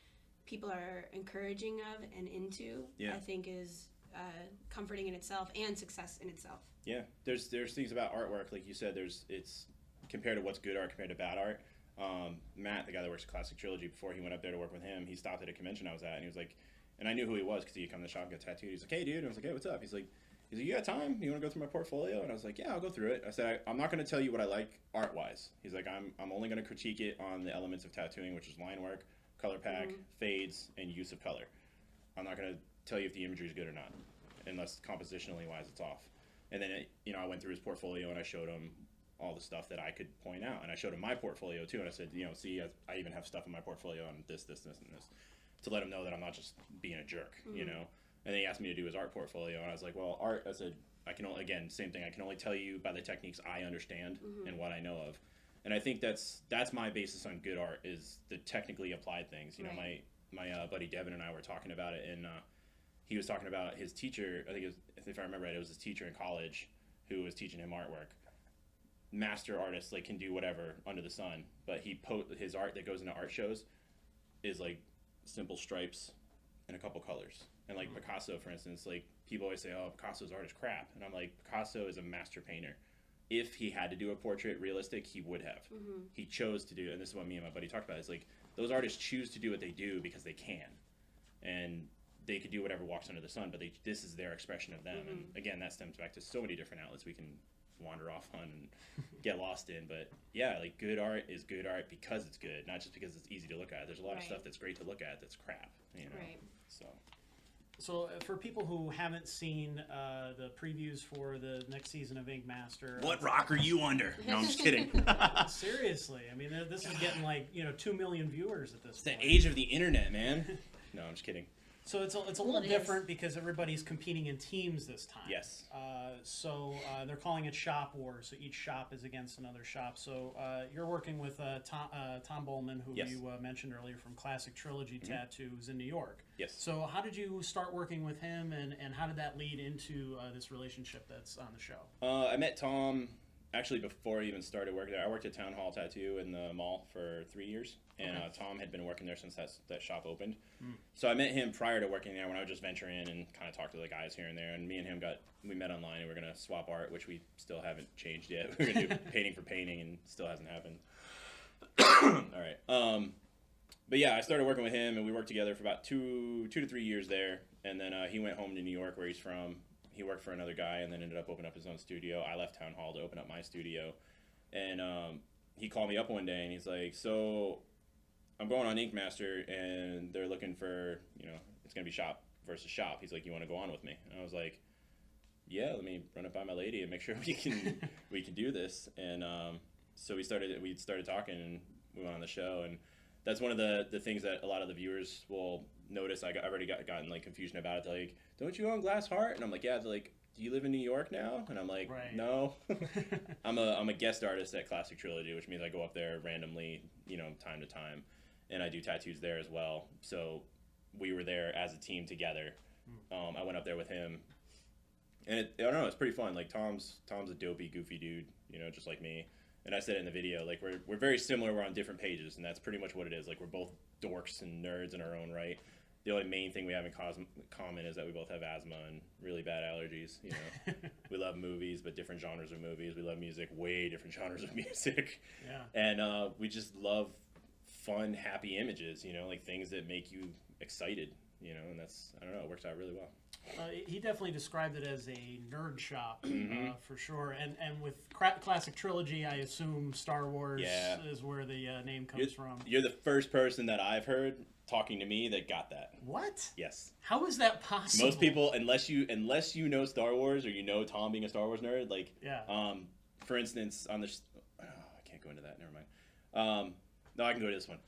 people are encouraging of and into. I think is comforting in itself and success in itself. Yeah, there's things about artwork, like you said, it's compared to what's good art compared to bad art. Matt, the guy that works at Classic Trilogy, before he went up there to work with him, he stopped at a convention I was at, and he was like, and I knew who he was because he had come to the shop and got tattooed. He's like, hey, dude. And I was like, hey, what's up? He's like, you got time? You want to go through my portfolio? And I was like, yeah, I'll go through it. I said, I'm not going to tell you what I like art-wise. He's like, I'm only going to critique it on the elements of tattooing, which is line work, color pack, fades, and use of color. I'm not going to tell you if the imagery is good or not, unless compositionally wise it's off. And then, you know, I went through his portfolio and I showed him all the stuff that I could point out. And I showed him my portfolio too, and I said, see, I even have stuff in my portfolio on this, and this, to let him know that I'm not just being a jerk, And then he asked me to do his art portfolio, and I was like, well, art, I said, I can only, again, same thing, I can only tell you by the techniques I understand and what I know of. And I think that's my basis on good art, is the technically applied things. My buddy Devin and I were talking about it, and he was talking about his teacher. I think if I remember right, it was his teacher in college who was teaching him artwork. Master artists can do whatever under the sun, but his art that goes into art shows is simple stripes and a couple colors. And Picasso, for instance, people always say, "Oh, Picasso's art is crap," and I'm like, Picasso is a master painter. If he had to do a portrait realistic, he would have. He chose to do, and this is what me and my buddy talked about. It's those artists choose to do what they do because they can, and they could do whatever walks under the sun. But this is their expression of them. And again, that stems back to so many different outlets we can wander off on and get lost in. But yeah, good art is good art because it's good, not just because it's easy to look at. There's a lot of stuff that's great to look at that's crap. Right. So for people who haven't seen the previews for the next season of Ink Master, what rock are you under? No, I'm just kidding. Seriously, I mean, this is getting 2 million viewers at this point. It's the age of the internet, man. No, I'm just kidding. So it's a little different because everybody's competing in teams this time. Yes. So they're calling it Shop Wars. So each shop is against another shop. So you're working with Thom Bulman, who you mentioned earlier from Classic Trilogy Tattoos in New York. Yes. So how did you start working with him, and how did that lead into this relationship that's on the show? I met Thom actually before I even started working there. I worked at Town Hall Tattoo in the mall for 3 years, and Thom had been working there since that shop opened. So I met him prior to working there when I would just venture in and kind of talk to the guys here and there. And me and him we met online, and we're gonna swap art, which we still haven't changed yet. We're gonna do painting for painting, and still hasn't happened. All right. But yeah, I started working with him, and we worked together for about 2 to 3 years there. And then he went home to New York, where he's from. He worked for another guy, and then ended up opening up his own studio. I left Town Hall to open up my studio, and he called me up one day, and he's like, "So, I'm going on Ink Master, and they're looking for, it's gonna be shop versus shop." He's like, "You want to go on with me?" And I was like, "Yeah, let me run it by my lady and make sure we can do this." And so we started talking, and we went on the show, and that's one of the things that a lot of the viewers will notice. I've already gotten confusion about it. They're like, "Don't you own Glass Heart?" And I'm like, "Yeah." They're like, "Do you live in New York now?" And I'm like, right. "No." I'm a guest artist at Classic Trilogy, which means I go up there randomly, time to time, and I do tattoos there as well. So we were there as a team together. I went up there with him, and I don't know, it's pretty fun. Tom's a dopey, goofy dude, just like me. And I said it in the video, we're very similar. We're on different pages, and that's pretty much what it is. We're both dorks and nerds in our own right. The only main thing we have in common is that we both have asthma and really bad allergies. We love movies, but different genres of movies. We love music, way different genres of music. Yeah. And we just love fun, happy images. Things that make you excited. And that's, I don't know, it works out really well. He definitely described it as a nerd shop, for sure. And with Classic Trilogy, I assume Star Wars is where the name comes from. You're the first person that I've heard talking to me that got that. What? Yes. How is that possible? Most people, unless you know Star Wars, or Thom being a Star Wars nerd, for instance, on this, I can't go into that. Never mind. No, I can go to this one.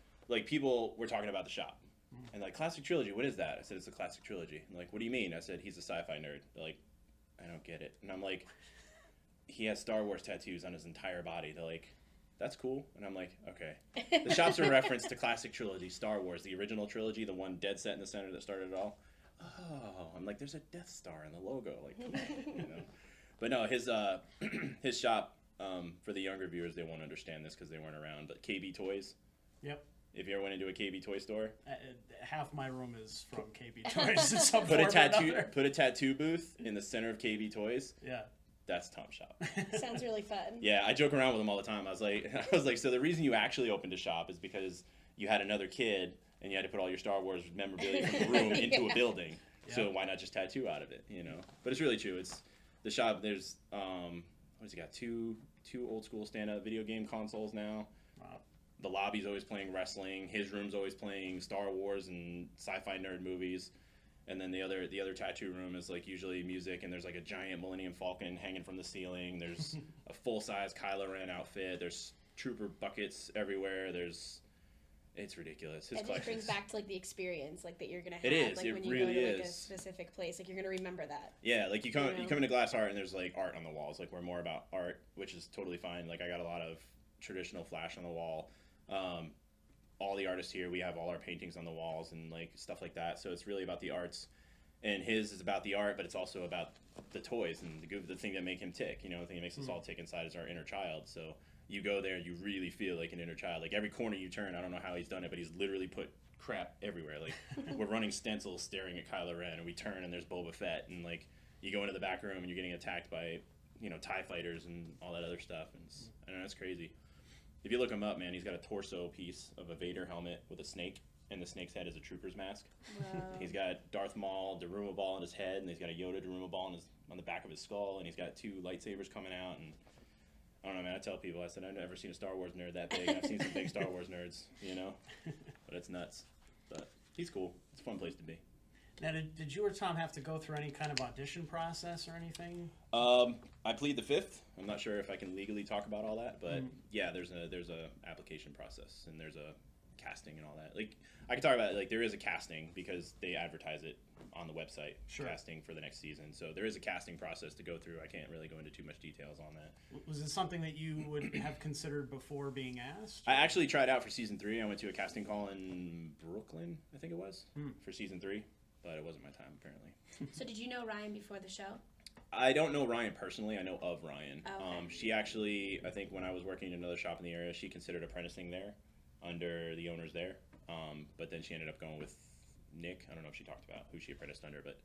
People were talking about the shop. And Classic Trilogy, what is that? I said, it's a Classic Trilogy. And what do you mean? I said, he's a sci-fi nerd. They're like, I don't get it. And I'm like, he has Star Wars tattoos on his entire body. They're like, that's cool. And I'm like, okay. The shop's a reference to Classic Trilogy, Star Wars, the original trilogy, the one dead set in the center that started it all. Oh, I'm like, there's a Death Star in the logo. Come on, But no, his shop, for the younger viewers, they won't understand this because they weren't around, but KB Toys. Yep. If you ever went into a KB toy store, half my room is from KB Toys. In some form or another. Put a tattoo booth in the center of KB Toys. Yeah, that's Thom's shop. Sounds really fun. Yeah, I joke around with him all the time. I was like, so the reason you actually opened a shop is because you had another kid and you had to put all your Star Wars memorabilia from the room into a building. Yeah. So why not just tattoo out of it? But it's really true. It's the shop. There's what has he got? Two old school stand-up video game consoles now. Wow. The lobby's always playing wrestling. His room's always playing Star Wars and sci-fi nerd movies. And then the other tattoo room is like usually music, and there's like a giant Millennium Falcon hanging from the ceiling. There's a full-size Kylo Ren outfit. There's trooper buckets everywhere. It's ridiculous. It just brings back to like the experience like that you're gonna have. It is. Like It when you really go to like is. a specific place, like you're gonna remember that. Yeah, like you come into Glass Art and there's like art on the walls. Like we're more about art, which is totally fine. Like I got a lot of traditional flash on the wall. All the artists here, we have all our paintings on the walls and like stuff like that. So it's really about the arts. And his is about the art, but it's also about the toys and the thing that make him tick. You know, the thing that makes us all tick inside is our inner child. So you go there, you really feel like an inner child. Like every corner you turn, I don't know how he's done it, but he's literally put crap everywhere. Like we're running stencils staring at Kylo Ren, and we turn and there's Boba Fett, and like you go into the back room and you're getting attacked by, you know, TIE fighters and all that other stuff. And I don't know, it's crazy. If you look him up, man, he's got a torso piece of a Vader helmet with a snake, and the snake's head is a trooper's mask. Wow. He's got Darth Maul Daruma ball on his head, and he's got a Yoda Daruma ball on the back of his skull, and he's got 2 lightsabers coming out. And I don't know, man. I tell people, I said I've never seen a Star Wars nerd that big. I've seen some big Star Wars nerds, you know, but it's nuts. But he's cool. It's a fun place to be. Now, did you or Thom have to go through any kind of audition process or anything? I plead the fifth. I'm not sure if I can legally talk about all that, but yeah, there's a application process and there's a casting and all that. Like I can talk about it, like there is a casting because they advertise it on the website. Sure. Casting for the next season. So there is a casting process to go through. I can't really go into too much details on that. Was it something that you would have considered before being asked? I actually tried out for season 3. I went to a casting call in Brooklyn, I think it was, for season 3. But it wasn't my time, apparently. So did you know Ryan before the show? I don't know Ryan personally. I know of Ryan. Oh, okay. She actually, I think when I was working in another shop in the area, she considered apprenticing there under the owners there. But then she ended up going with Nick. I don't know if she talked about who she apprenticed under, but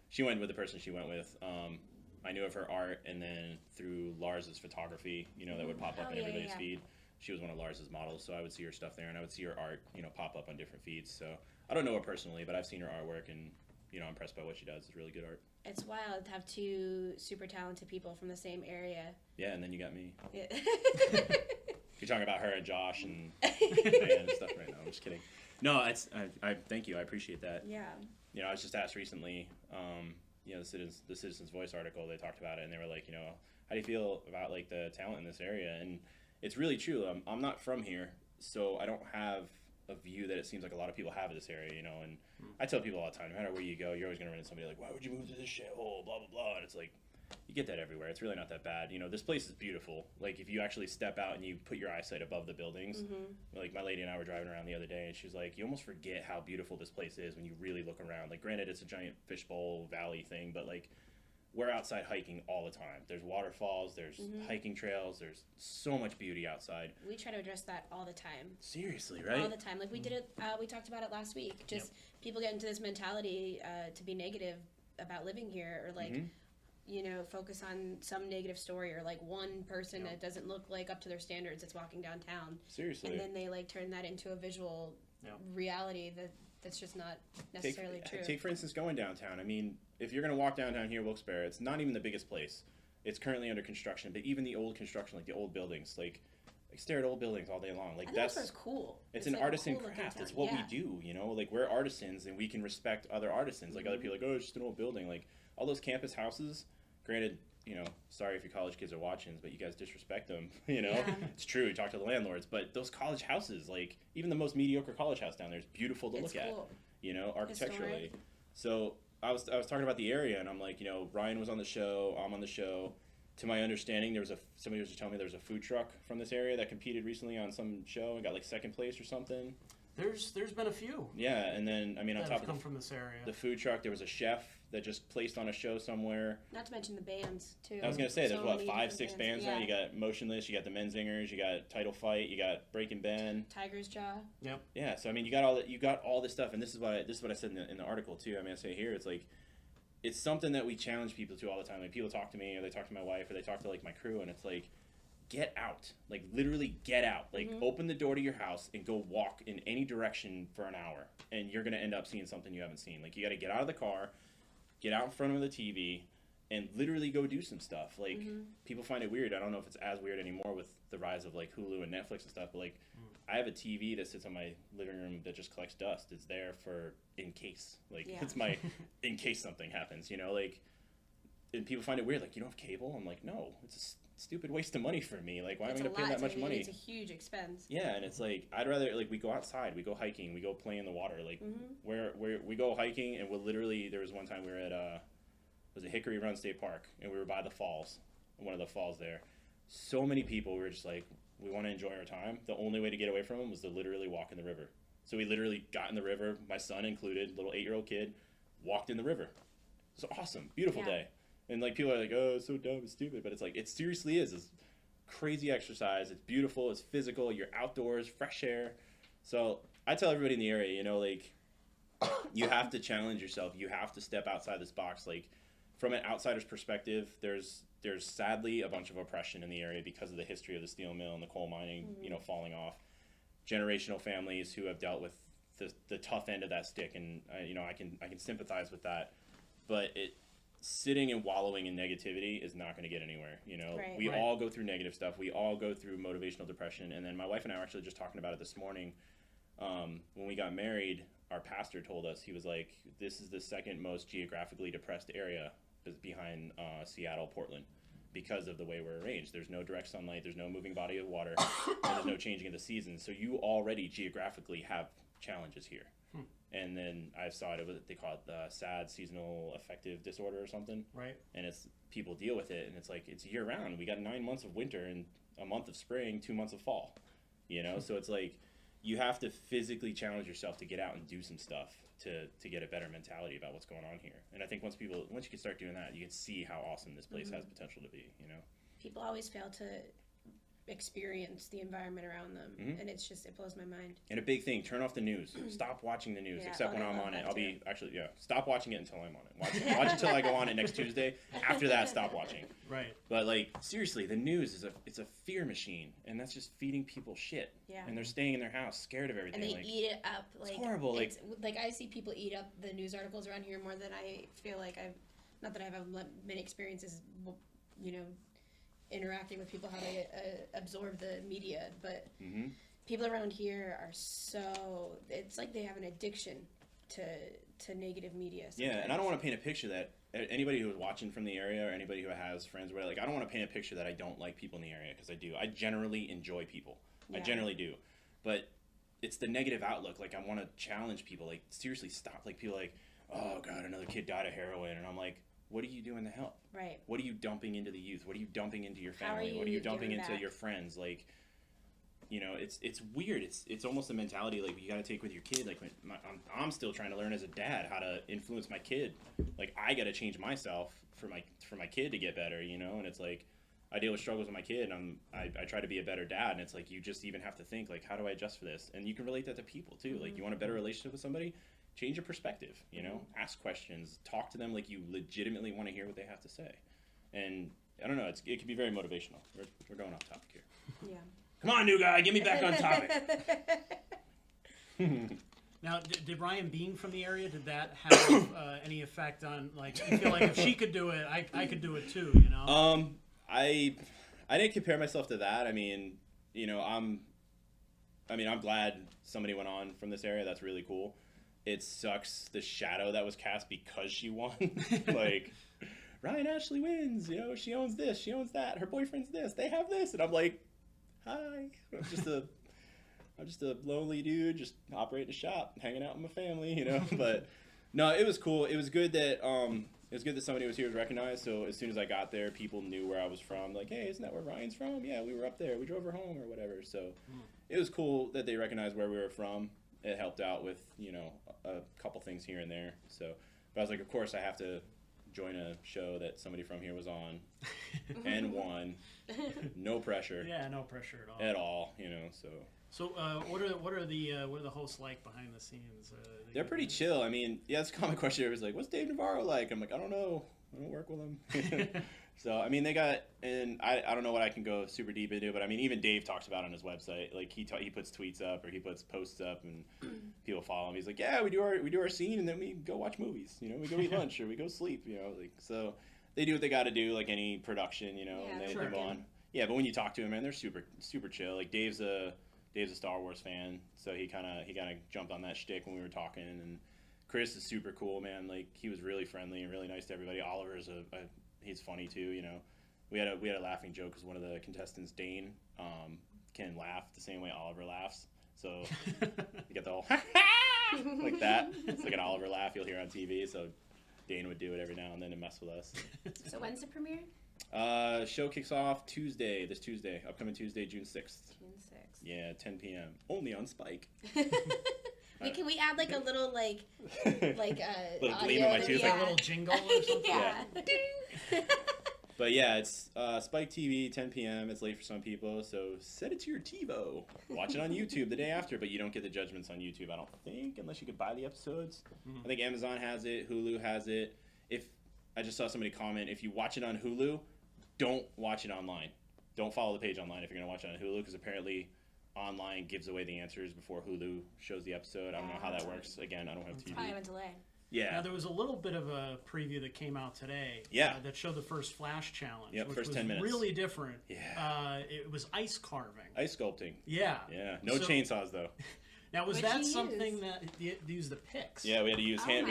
she went with the person she went with. I knew of her art, and then through Lars's photography, you know, that would pop up in everybody's feed. She was one of Lars's models, so I would see her stuff there, and I would see her art, you know, pop up on different feeds. So I don't know her personally, but I've seen her artwork, and you know, I'm impressed by what she does. It's really good art. It's wild to have 2 super talented people from the same area. Yeah, and then you got me. Yeah. You're talking about her and Josh and and stuff right now. I'm just kidding. No, I thank you. I appreciate that. Yeah. You know, I was just asked recently, you know, the Citizens Voice article, they talked about it, and they were like, you know, how do you feel about like the talent in this area? And it's really true. I'm not from here, so I don't have a view that it seems like a lot of people have of this area, you know. And I tell people all the time, no matter where you go, you're always going to run into somebody like, why would you move to this shithole, blah, blah, blah. And it's like, you get that everywhere. It's really not that bad. You know, this place is beautiful. Like, if you actually step out and you put your eyesight above the buildings, like my lady and I were driving around the other day, and she's like, you almost forget how beautiful this place is when you really look around. Like, granted, it's a giant fishbowl valley thing, but, like, we're outside hiking all the time. There's waterfalls, there's hiking trails, there's so much beauty outside. We try to address that all the time. Seriously, right? All the time. Like we did it, we talked about it last week. Just people get into this mentality to be negative about living here, or like, you know, focus on some negative story, or like one person that doesn't look like up to their standards that's walking downtown. Seriously. And then they like turn that into a visual reality that's just not necessarily true. Take for instance going downtown. I mean, if you're going to walk downtown here, Wilkes-Barre, it's not even the biggest place. It's currently under construction, but even the old construction, like the old buildings, like stare at old buildings all day long. Like that's cool. It's an like artisan cool craft. It's what we do, you know? Like we're artisans and we can respect other artisans. Like other people are like, oh, it's just an old building. Like all those campus houses, granted, you know, sorry if your college kids are watching, but you guys disrespect them, you know? It's true, you talk to the landlords, but those college houses, like even the most mediocre college house down there is beautiful to look at, you know, architecturally. Historic. So I was talking about the area, and I'm like, you know, Ryan was on the show, I'm on the show. To my understanding, somebody was just telling me there was a food truck from this area that competed recently on some show and got like second place or something. There's been a few. Yeah, and then I mean on top of from this area, the food truck, there was a chef that just placed on a show somewhere. Not to mention the bands too. I was gonna say there's what 5-6 bands now. You got Motionless, you got the Menzingers, you got Title Fight, you got Breaking Ben, Tiger's Jaw. Yep. Yeah, so I mean you got all this stuff, and this is what I said in the article too. I mean I say here it's like it's something that we challenge people to all the time. Like people talk to me, or they talk to my wife, or they talk to like my crew, and it's like, get out. Like literally get out. Like open the door to your house and go walk in any direction for an hour, and you're gonna end up seeing something you haven't seen. Like you got to get out of the car, get out in front of the TV, and literally go do some stuff. Like people find it weird. I don't know if it's as weird anymore with the rise of like Hulu and Netflix and stuff, but like I have a TV that sits on my living room that just collects dust. It's there for in case. Like, it's my in case something happens, you know? Like, and people find it weird. Like, you don't have cable? I'm like, no, it's a stupid waste of money for me. Like, why am I going to pay that much money? It's a huge expense. Yeah, and it's like, I'd rather, like, we go outside, we go hiking, we go play in the water. Like, where we go hiking, and we'll literally, there was one time we were at, was it Hickory Run State Park, and we were by the falls, one of the falls there. So many people were just like, we want to enjoy our time. The only way to get away from them was to literally walk in the river. So we literally got in the river, my son included, little 8-year-old kid, walked in the river. It's awesome, beautiful day. And like, people are like, oh, it's so dumb, it's stupid, but it's like, it seriously is. It's crazy exercise. It's beautiful. It's physical. You're outdoors, fresh air. So I tell everybody in the area, you know, like, you have to challenge yourself. You have to step outside this box. Like, from an outsider's perspective, there's sadly a bunch of oppression in the area because of the history of the steel mill and the coal mining, you know, falling off. Generational families who have dealt with the tough end of that stick, and you know, I can sympathize with that. But sitting and wallowing in negativity is not going to get anywhere. You know, we all go through negative stuff. We all go through motivational depression. And then my wife and I were actually just talking about it this morning. When we got married, our pastor told us, he was like, this is the second most geographically depressed area behind Seattle, Portland, because of the way we're arranged. There's no direct sunlight. There's no moving body of water. And there's no changing of the seasons. So you already geographically have challenges here. And then I saw they call it the SAD, seasonal affective disorder or something. Right. And it's, people deal with it, and it's like, it's year round. We got 9 months of winter and a month of spring, 2 months of fall, you know? So it's like, you have to physically challenge yourself to get out and do some stuff to get a better mentality about what's going on here. And I think once you can start doing that, you can see how awesome this place has potential to be, you know? People always fail to experience the environment around them, and it blows my mind. And a big thing, turn off the news. Stop watching the news, except when I'm on it. Stop watching it until I'm on it. Watch until I go on it next Tuesday. After that, stop watching. Right. But like, seriously, the news is a fear machine, and that's just feeding people shit. Yeah. And they're staying in their house, scared of everything. And they eat it up. Like, it's horrible. Like I see people eat up the news articles around here more than I feel like not that I've had many experiences, you know, interacting with people, how they absorb the media, but people around here are it's like they have an addiction to negative media sometimes. Yeah, and I don't want to paint a picture that anybody who's watching from the area or anybody who has friends, where like, I don't want to paint a picture that I don't like people in the area, because I do. I generally enjoy people. I generally do. But it's the negative outlook. Like, I want to challenge people. Like, seriously, stop. Like, people like, oh God, another kid died of heroin, and I'm like, what are you doing to help? Right. What are you dumping into the youth? What are you dumping into your family? What are you dumping into your friends? Like, you know, it's weird. It's almost a mentality like you got to take with your kid. Like, I'm still trying to learn as a dad how to influence my kid. Like, I got to change myself for my kid to get better, you know? And it's like, I deal with struggles with my kid, and I try to be a better dad, and it's like, you just even have to think, like, how do I adjust for this? And you can relate that to people too. Like, you want a better relationship with somebody? Change your perspective, you know? Ask questions. Talk to them like you legitimately want to hear what they have to say. And I don't know, it can be very motivational. We're going off topic here. Yeah. Come on, new guy, get me back on topic. Now, did Ryan being from the area, did that have any effect on, like, you feel like if she could do it, I could do it too, you know? I didn't compare myself to that. I mean, you know, I'm glad somebody went on from this area. That's really cool. It sucks the shadow that was cast because she won. Like, Ryan Ashley wins, you know, she owns this, she owns that, her boyfriend's this, they have this, and I'm like, hi, I'm just a lonely dude, just operating a shop, hanging out with my family, you know. But no, it was cool. It was good that somebody was here to recognize. So as soon as I got there, people knew where I was from. Like, hey, isn't that where Ryan's from? Yeah, we were up there. We drove her home or whatever. So it was cool that they recognized where we were from. It helped out with, you know, a couple things here and there. So, but I was like, of course I have to join a show that somebody from here was on and won. No pressure. Yeah, no pressure at all. At all, you know. So what are the hosts like behind the scenes? They're pretty chill. I mean, yeah, it's a common question. Everybody's like, "What's Dave Navarro like?" I'm like, "I don't know. I don't work with him." So I mean, they got, and I don't know what I can go super deep into, but I mean, even Dave talks about it on his website. Like he puts tweets up or he puts posts up, and people follow him. He's like, "Yeah, we do our scene, and then we go watch movies. You know, we go eat lunch or we go sleep. You know, like so." They do what they got to do, like any production, you know, and they go on. Yeah, but when you talk to them, man, they're super, super chill. Like Dave's Dave's a Star Wars fan, so he kind of jumped on that shtick when we were talking. And Chris is super cool, man. Like, he was really friendly and really nice to everybody. Oliver's he's funny too, you know. We had a laughing joke because one of the contestants, Dane, can laugh the same way Oliver laughs. So you get the whole like that. It's like an Oliver laugh you'll hear on TV. So Dane would do it every now and then to mess with us. So when's the premiere? Show kicks off this Tuesday, upcoming Tuesday, June 6th. June 6th. Yeah, 10 p.m. Only on Spike. Can we add like a little like little gleam in my tooth, like a little jingle or something? Yeah. But yeah, it's Spike TV, 10 p.m. It's late for some people, so set it to your TiVo. Watch it on YouTube the day after, but you don't get the judgments on YouTube, I don't think, unless you could buy the episodes. Mm-hmm. I think Amazon has it, Hulu has it. I just saw somebody comment, if you watch it on Hulu, don't watch it online. Don't follow the page online if you're going to watch it on Hulu, because apparently online gives away the answers before Hulu shows the episode. I don't know how that works. Again, I don't have TV. Probably have a delay. Yeah. Now, there was a little bit of a preview that came out today. Yeah. That showed the first Flash challenge. Yep, which first was 10 minutes. Really different. Yeah. It was ice carving. Ice sculpting. Yeah. Yeah. No chainsaws though. Now, was What'd that you something use? that you used the picks? Yeah, we had to use Oh hand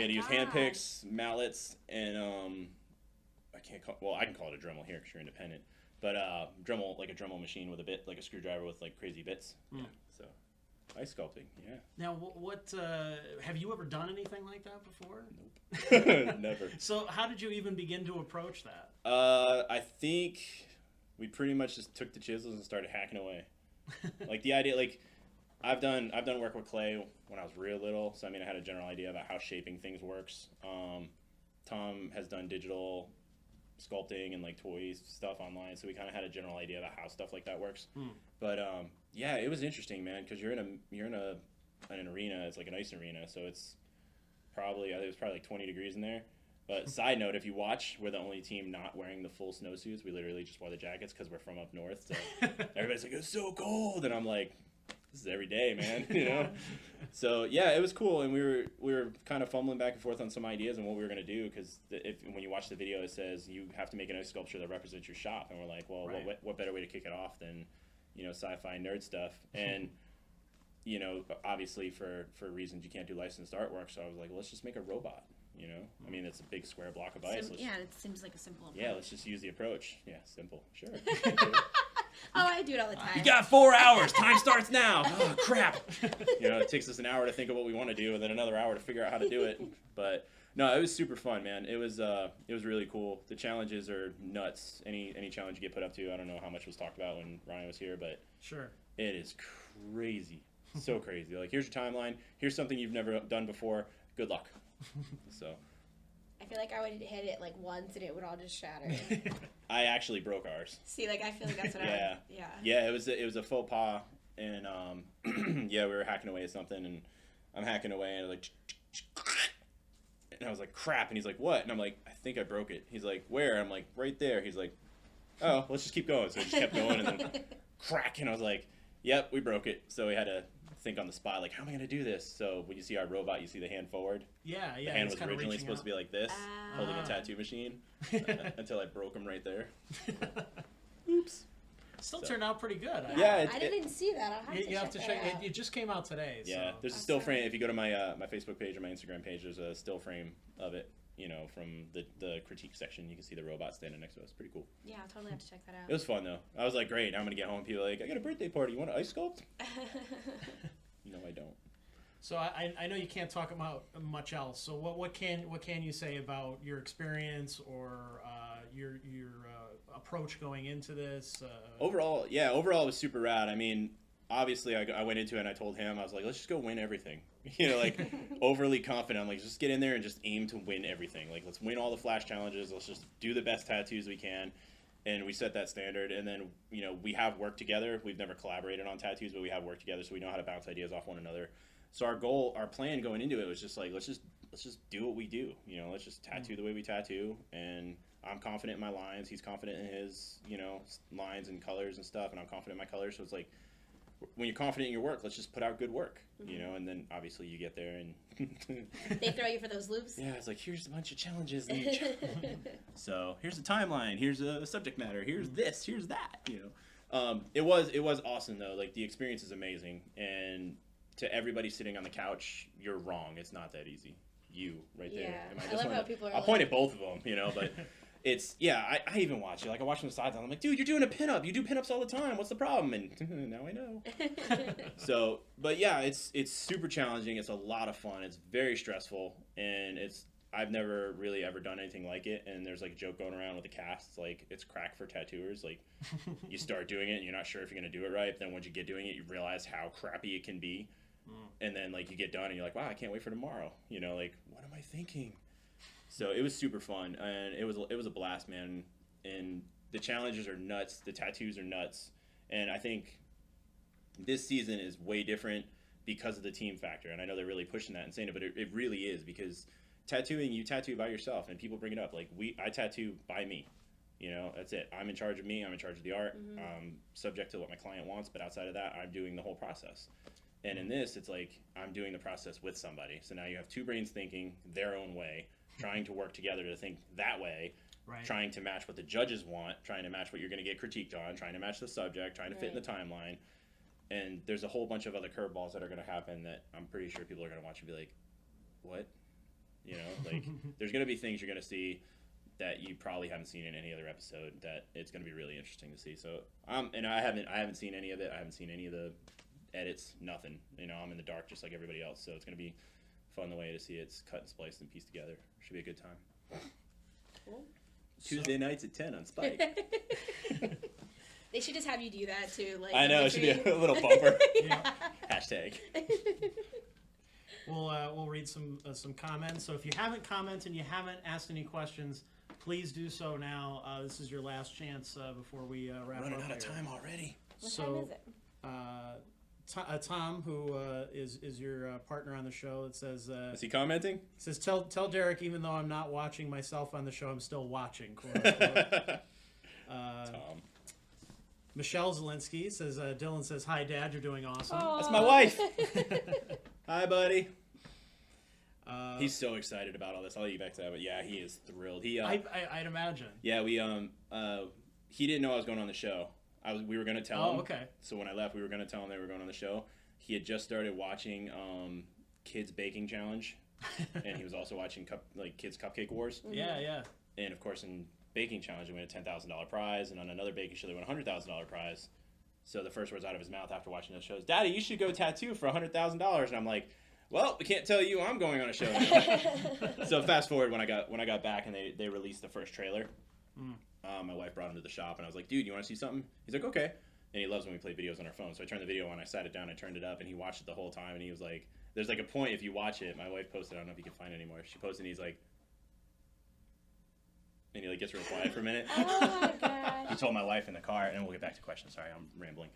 picks, mallets, and I can call it a Dremel here because you're independent. But Dremel, like a Dremel machine with a bit, like a screwdriver with like crazy bits. Yeah. So ice sculpting, yeah. Now, what have you ever done anything like that before? Nope. Never. So how did you even begin to approach that? I think we pretty much just took the chisels and started hacking away. Like the idea, like I've done work with clay when I was real little, so I mean I had a general idea about how shaping things works. Thom has done digital sculpting and like toys stuff online, so we kind of had a general idea about how stuff like that works. But yeah, it was interesting, man, because you're in an arena. It's like an ice arena, so it's probably like 20 degrees in there. But side note, if you watch, we're the only team not wearing the full snowsuits. We literally just wore the jackets because we're from up north. So everybody's like, it's so cold, and I'm like, this is every day, man. You know. So yeah, it was cool, and we were kind of fumbling back and forth on some ideas on what we were gonna do, because when you watch the video, it says you have to make an ice sculpture that represents your shop, and we're like, well, right. what better way to kick it off than, you know, sci-fi nerd stuff, and you know, obviously for reasons you can't do licensed artwork, so I was like, well, let's just make a robot. You know, I mean, it's a big square block of ice. Yeah, it seems like a simple approach. Yeah, let's just use the approach. Yeah, simple. Sure. Oh, I do it all the time. You got 4 hours. Time starts now. Oh, crap. You know, it takes us an hour to think of what we want to do, and then another hour to figure out how to do it. But no, it was super fun, man. It was really cool. The challenges are nuts. Any challenge you get put up to, I don't know how much was talked about when Ryan was here, but sure, it is crazy. So crazy. Like, here's your timeline. Here's something you've never done before. Good luck. So I feel like I would hit it like once and it would all just shatter. I actually broke ours. See, like I feel like that's what Yeah. Yeah, it was a faux pas, and yeah, we were hacking away at something, and I'm hacking away, and I was like, crap, and he's like, what? And I'm like, I think I broke it. He's like, where? I'm like, right there. He's like, oh, let's just keep going. So we just kept going, and then crack, and I was like, yep, we broke it. So we had to think on the spot, like, how am I going to do this? So when you see our robot, you see the hand forward. Yeah. The hand was originally supposed to be like this, holding a tattoo machine, until I broke him right there. Oops. Still turned out pretty good. Yeah, I didn't see that. I'll have you have to check. it. It just came out today. Yeah, so. there's a still frame. If you go to my my Facebook page or my Instagram page, there's a still frame of it. You know, from the critique section, you can see the robot standing next to us. Pretty cool. Yeah, I'll totally have to check that out. It was fun though. I was like, great. Now I'm gonna get home. And people are like, I got a birthday party. You want to ice sculpt? No, I don't. So I know you can't talk about much else. So what can you say about your experience or your approach going into this? Overall, it was super rad. I mean, obviously, I went into it and I told him, I was like, let's just go win everything. You know, like overly confident. I'm like, just get in there and just aim to win everything. Like, let's win all the Flash challenges. Let's just do the best tattoos we can. And we set that standard. And then, you know, we have worked together. We've never collaborated on tattoos, but we have worked together, so we know how to bounce ideas off one another. So our plan going into it was just like, let's just do what we do. You know, let's just tattoo the way we tattoo. And I'm confident in my lines. He's confident in his, you know, lines and colors and stuff. And I'm confident in my colors. So it's like, when you're confident in your work, let's just put out good work, you know, and then obviously you get there and they throw you for those loops. Yeah, it's like, here's a bunch of challenges. So here's the timeline. Here's a subject matter. Here's this. Here's that. You It was awesome though. Like the experience is amazing, and to everybody sitting on the couch, you're wrong. It's not that easy. You right there. Yeah. I love how people are. I'll point at both of them, you know, but it's I even watch it. Like I watch from the sidelines. I'm like, dude, you're doing a pinup. You do pinups all the time. What's the problem? And now I know. So, but yeah, it's super challenging. It's a lot of fun. It's very stressful, and I've never really ever done anything like it. And there's like a joke going around with the cast. It's like it's crack for tattooers. Like you start doing it, and you're not sure if you're gonna do it right. But then once you get doing it, you realize how crappy it can be. And then like you get done, and you're like, wow, I can't wait for tomorrow. You know, like what am I thinking? So it was super fun, and it was a blast, man. And the challenges are nuts. The tattoos are nuts. And I think this season is way different because of the team factor. And I know they're really pushing that and saying it, but it really is, because tattooing, you tattoo by yourself, and people bring it up. Like I tattoo by me. You know, that's it. I'm in charge of me. I'm in charge of the art. Subject to what my client wants, but outside of that, I'm doing the whole process. And in this, it's like I'm doing the process with somebody. So now you have two brains thinking their own way, trying to work together to think that way, trying to match what the judges want, trying to match what you're going to get critiqued on, trying to match the subject, trying to fit in the timeline. And there's a whole bunch of other curveballs that are going to happen that I'm pretty sure people are going to watch and be like, what? You know, like there's going to be things you're going to see that you probably haven't seen in any other episode that it's going to be really interesting to see. So, and I haven't seen any of it. I haven't seen any of the edits, nothing. You know, I'm in the dark just like everybody else. So it's going to be fun the way to see it's cut and spliced and pieced together. Should be a good time. Cool. Tuesday nights at 10 on Spike. They should just have you do that too. Like I know, it should be a little bumper. Yeah. Hashtag. We'll read some comments. So if you haven't commented and you haven't asked any questions, please do so now. This is your last chance before we wrap up. Running out of time already. What time is it? Tom, who is your partner on the show, it says... is he commenting? Says, tell Derek, even though I'm not watching myself on the show, I'm still watching. Quote, unquote. Tom. Michelle Zielinski says, Dylan says, hi, Dad, you're doing awesome. Aww. That's my wife. Hi, buddy. He's so excited about all this. I'll let you back to that, but yeah, he is thrilled. I'd imagine. Yeah, he didn't know I was going on the show. We were going to tell him. Oh, okay. So when I left, we were going to tell him they were going on the show. He had just started watching Kids Baking Challenge, and he was also watching Kids Cupcake Wars. Yeah, yeah. And of course, in Baking Challenge, they win a $10,000 prize, and on another baking show, they win a $100,000 prize. So the first words out of his mouth after watching those shows, "Daddy, you should go tattoo for $100,000." And I'm like, well, we can't tell you I'm going on a show now. So fast forward when I got back and they released the first trailer. My wife brought him to the shop, and I was like, dude, you want to see something? He's like, okay. And he loves when we play videos on our phone. So I turned the video on, I sat it down, I turned it up, and he watched it the whole time. And he was like, there's like a point if you watch it. My wife posted, I don't know if you can find it anymore. She posted, and he's like, and he like gets real quiet for a minute. Oh my gosh. He told my wife in the car, and we'll get back to questions. Sorry, I'm rambling.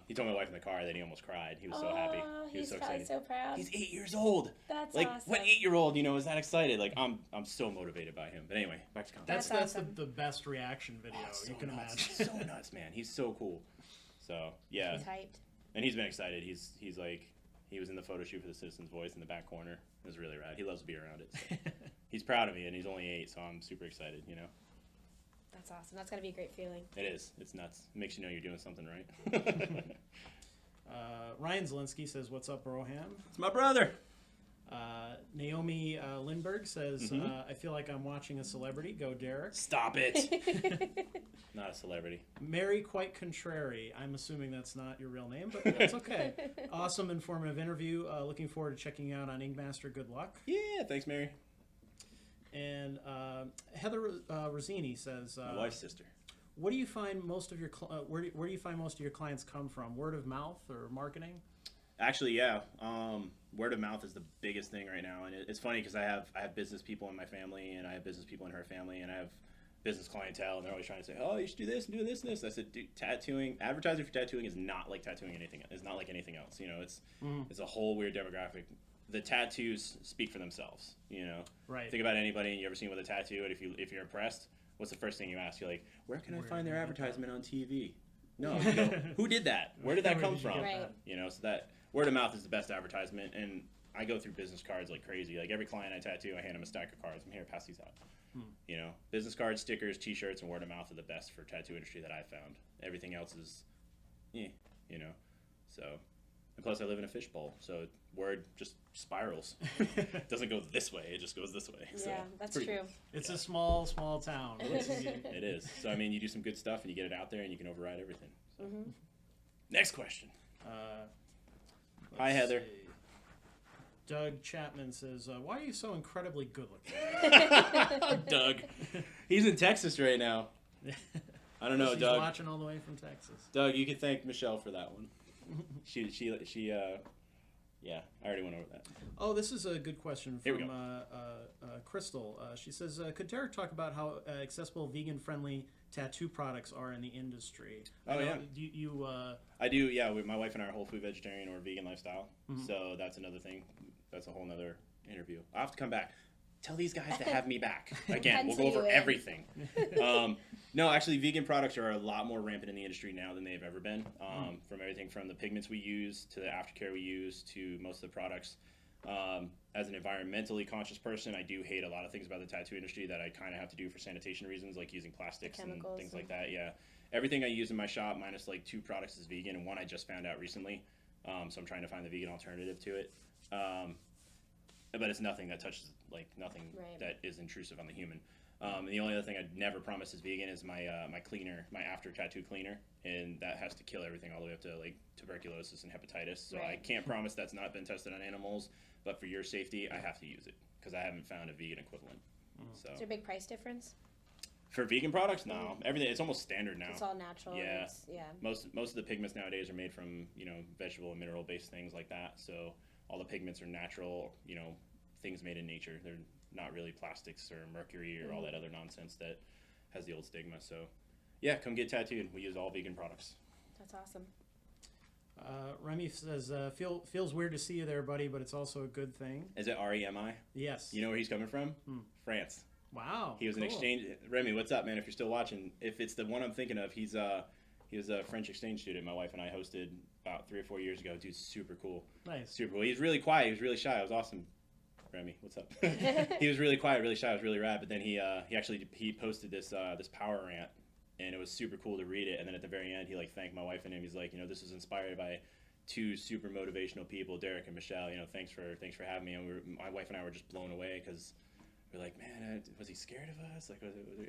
He told my wife in the car that he almost cried. He was so happy. He was so excited. So proud. He's 8 years old. That's like, awesome. what 8-year-old, is that excited? Like, I'm so motivated by him. But anyway, back to comments. That's awesome. the best reaction video you can imagine. He's so nuts, man. He's so cool. So yeah. He's hyped. And he's been excited. He's like, he was in the photo shoot for the Citizen's Voice in the back corner. It was really rad. He loves to be around it. So. He's proud of me, and he's only 8, so I'm super excited. That's awesome. That's gotta be a great feeling. It is. It's nuts. It makes you know you're doing something right. Ryan Zielinski says, what's up, Broham? It's my brother. Naomi Lindberg says, I feel like I'm watching a celebrity. Go, Derek. Stop it. Not a celebrity. Mary Quite Contrary. I'm assuming that's not your real name, but that's okay. Awesome, informative interview. Looking forward to checking you out on Inkmaster. Good luck. Yeah, thanks, Mary. And Heather Rosini says, my wife's sister. What do you find most of your where do you find most of your clients come from? Word of mouth or marketing? Actually, yeah. Word of mouth is the biggest thing right now, and it's funny because I have business people in my family, and I have business people in her family, and I have business clientele, and they're always trying to say, "Oh, you should do this and do this and this." I said, "Dude, advertising for tattooing is not like tattooing anything. It's not like anything else. It's a whole weird demographic. The tattoos speak for themselves. Right. Think about anybody, and you ever seen with a tattoo, and if you're impressed, what's the first thing you ask? You're like, where can I find their advertisement on TV? No, you go, who did that? Where did that come from? Right. So that word of mouth is the best advertisement, and I go through business cards like crazy. Like every client I tattoo, I hand them a stack of cards. I'm here, pass these out. Business cards, stickers, T-shirts, and word of mouth are the best for tattoo industry that I've found. Everything else is you know. So, and plus I live in a fishbowl, so word just spirals. It doesn't go this way; it just goes this way. So yeah, that's true. It's a small town. It is. So I mean, you do some good stuff, and you get it out there, and you can override everything. So. Next question. Hi, Heather. See. Doug Chapman says, "Why are you so incredibly good looking?" Doug, he's in Texas right now. I don't know, He's Doug. watching all the way from Texas. Doug, you can thank Michelle for that one. Yeah, I already went over that. Oh, this is a good question Here we from go. Crystal. She says, "Could Derek talk about how accessible, vegan-friendly tattoo products are in the industry?" Oh, yeah. I do, yeah. My wife and I are whole food vegetarian or vegan lifestyle, so that's another thing. That's a whole nother interview. I'll have to come back. Tell these guys to have me back. Again, we'll go over everything. No, actually, vegan products are a lot more rampant in the industry now than they've ever been. From everything from the pigments we use to the aftercare we use to most of the products. As an environmentally conscious person, I do hate a lot of things about the tattoo industry that I kind of have to do for sanitation reasons, like using plastics and things like that. Yeah, everything I use in my shop, minus like 2 products, is vegan, and one I just found out recently. So I'm trying to find the vegan alternative to it. But it's nothing that touches, like nothing that is intrusive on the human. And the only other thing I'd never promise is vegan is my my cleaner, my after tattoo cleaner, and that has to kill everything all the way up to like tuberculosis and hepatitis. So I can't promise that's not been tested on animals, but for your safety, I have to use it because I haven't found a vegan equivalent. So is there a big price difference? For vegan products, no. Everything, it's almost standard now. It's all natural. Yeah. Yeah. Most of the pigments nowadays are made from, vegetable and mineral based things like that. So all the pigments are natural, things made in nature. They're not really plastics or mercury or all that other nonsense that has the old stigma. So yeah, come get tattooed. We use all vegan products. That's awesome. Remy says, feels weird to see you there, buddy, but it's also a good thing. Is it REMI? Yes. You know where he's coming from? France. Wow. He was an exchange. Remy, what's up, man? If you're still watching, if it's the one I'm thinking of, he was a French exchange student. My wife and I hosted about 3 or 4 years ago. Dude's super cool. Nice. Super cool. He's really quiet. He was really shy. It was awesome. Remy, what's up? He was really quiet, really shy. It was really rad. But then he posted this power rant, and it was super cool to read it. And then at the very end, he thanked my wife and him. He's like, this was inspired by 2 super motivational people, Derek and Michelle. Thanks for having me. And my wife and I were just blown away because we're like, man, was he scared of us?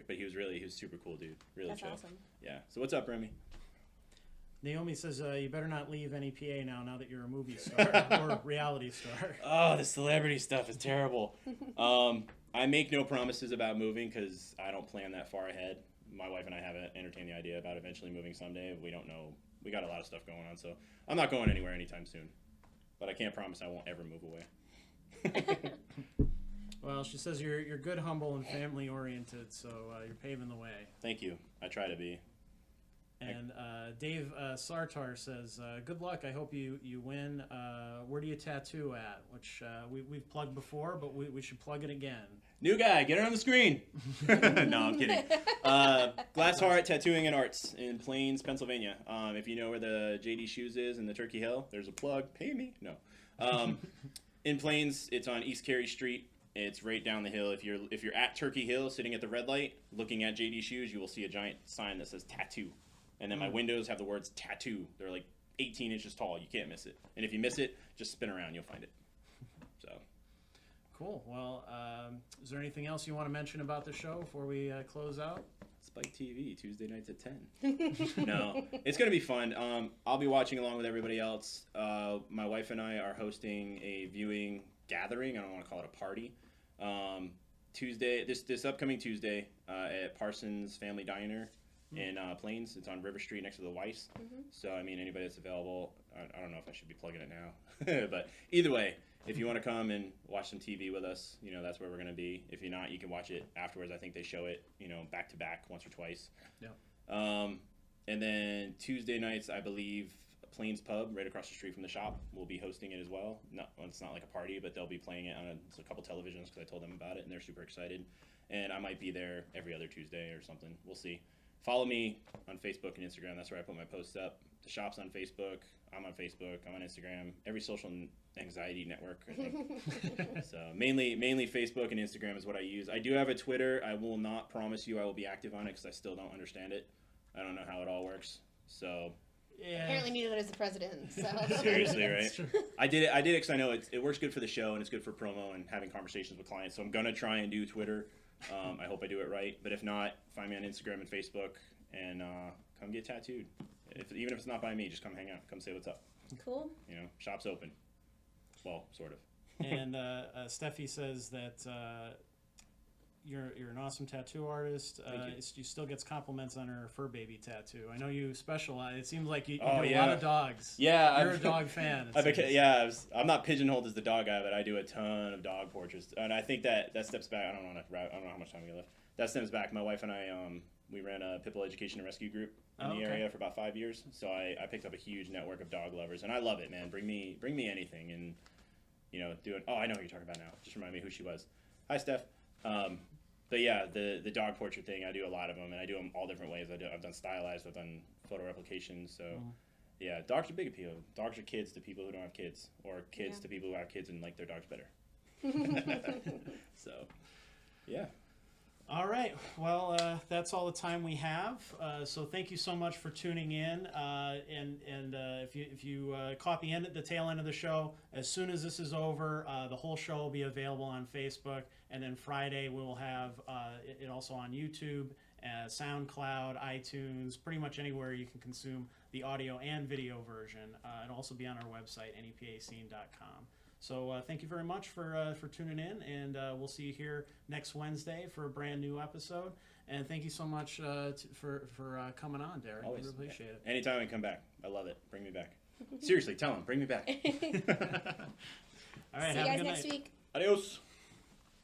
But he was super cool, dude. Really That's chill. awesome. Yeah. So what's up, Remy? Naomi says, you better not leave NEPA now that you're a movie star or reality star. Oh, the celebrity stuff is terrible. I make no promises about moving because I don't plan that far ahead. My wife and I haven't entertained the idea about eventually moving someday. We don't know. We got a lot of stuff going on, so I'm not going anywhere anytime soon. But I can't promise I won't ever move away. Well, she says you're good, humble, and family oriented, so you're paving the way. Thank you. I try to be. And Dave Sartar says, good luck. I hope you win. Where do you tattoo at? Which we've plugged before, but we should plug it again. New guy, get it on the screen. No, I'm kidding. Glass Heart Tattooing and Arts in Plains, Pennsylvania. If you know where the JD Shoes is in the Turkey Hill, there's a plug. Pay me. No. In Plains, it's on East Carey Street. It's right down the hill. If you're at Turkey Hill, sitting at the red light, looking at JD Shoes, you will see a giant sign that says tattoo. And then my windows have the words tattoo. They're like 18 inches tall. You can't miss it. And if you miss it, just spin around. You'll find it. So. Cool. Well, is there anything else you want to mention about the show before we close out? Spike TV, Tuesday nights at 10. No, it's going to be fun. I'll be watching along with everybody else. My wife and I are hosting a viewing gathering. I don't want to call it a party. Tuesday, this upcoming Tuesday at Parsons Family Diner in Plains. It's on River Street next to the Weiss. So, anybody that's available, I don't know if I should be plugging it now. But either way, if you want to come and watch some TV with us, that's where we're going to be. If you're not, you can watch it afterwards. I think they show it, back to back once or twice. Yeah. And then Tuesday nights, I believe, Plains Pub, right across the street from the shop, will be hosting it as well. It's not like a party, but they'll be playing it on a couple televisions because I told them about it, and they're super excited. And I might be there every other Tuesday or something. We'll see. Follow me on Facebook and Instagram. That's where I put my posts up. The shop's on Facebook. I'm on Facebook. I'm on Instagram. Every social anxiety network, I think. So mainly Facebook and Instagram is what I use. I do have a Twitter. I will not promise you I will be active on it because I still don't understand it. I don't know how it all works. So Yeah. Apparently needed it as the president. So. Seriously, right? I did it because I know it works good for the show and it's good for promo and having conversations with clients. So I'm gonna try and do Twitter. I hope I do it right. But if not, find me on Instagram and Facebook and come get tattooed. Even if it's not by me, just come hang out. Come say what's up. Cool. You know, shop's open. Well, sort of. And Steffi says that you're an awesome tattoo artist. She still gets compliments on her fur baby tattoo. I know you specialize. It seems like you do a lot of dogs. Yeah, you're a dog fan. I'm not pigeonholed as the dog guy, but I do a ton of dog portraits, and I think that steps back. I don't know how much time we got left. That stems back. My wife and I, we ran a pit bull education and rescue group in the area for about 5 years. So I picked up a huge network of dog lovers, and I love it, man. Bring me anything, and doing. Oh, I know who you're talking about now. Just remind me who she was. Hi, Steph. But yeah, the dog portrait thing, I do a lot of them, and I do them all different ways. I've done stylized, I've done photo replications. So yeah, dogs are big appeal. Dogs are kids to people who don't have kids, or kids to people who have kids and like their dogs better. So yeah. All right. Well, that's all the time we have. So thank you so much for tuning in. And if you caught the tail end of the show, as soon as this is over, the whole show will be available on Facebook. And then Friday we'll have it also on YouTube, SoundCloud, iTunes, pretty much anywhere you can consume the audio and video version. It'll also be on our website, nepascene.com. So thank you very much for tuning in, and we'll see you here next Wednesday for a brand new episode. And thank you so much for coming on, Derek. Always. I really appreciate it. Anytime I come back. I love it. Bring me back. Seriously, tell them. Bring me back. All right, see have you a guys good next night. week. Adios.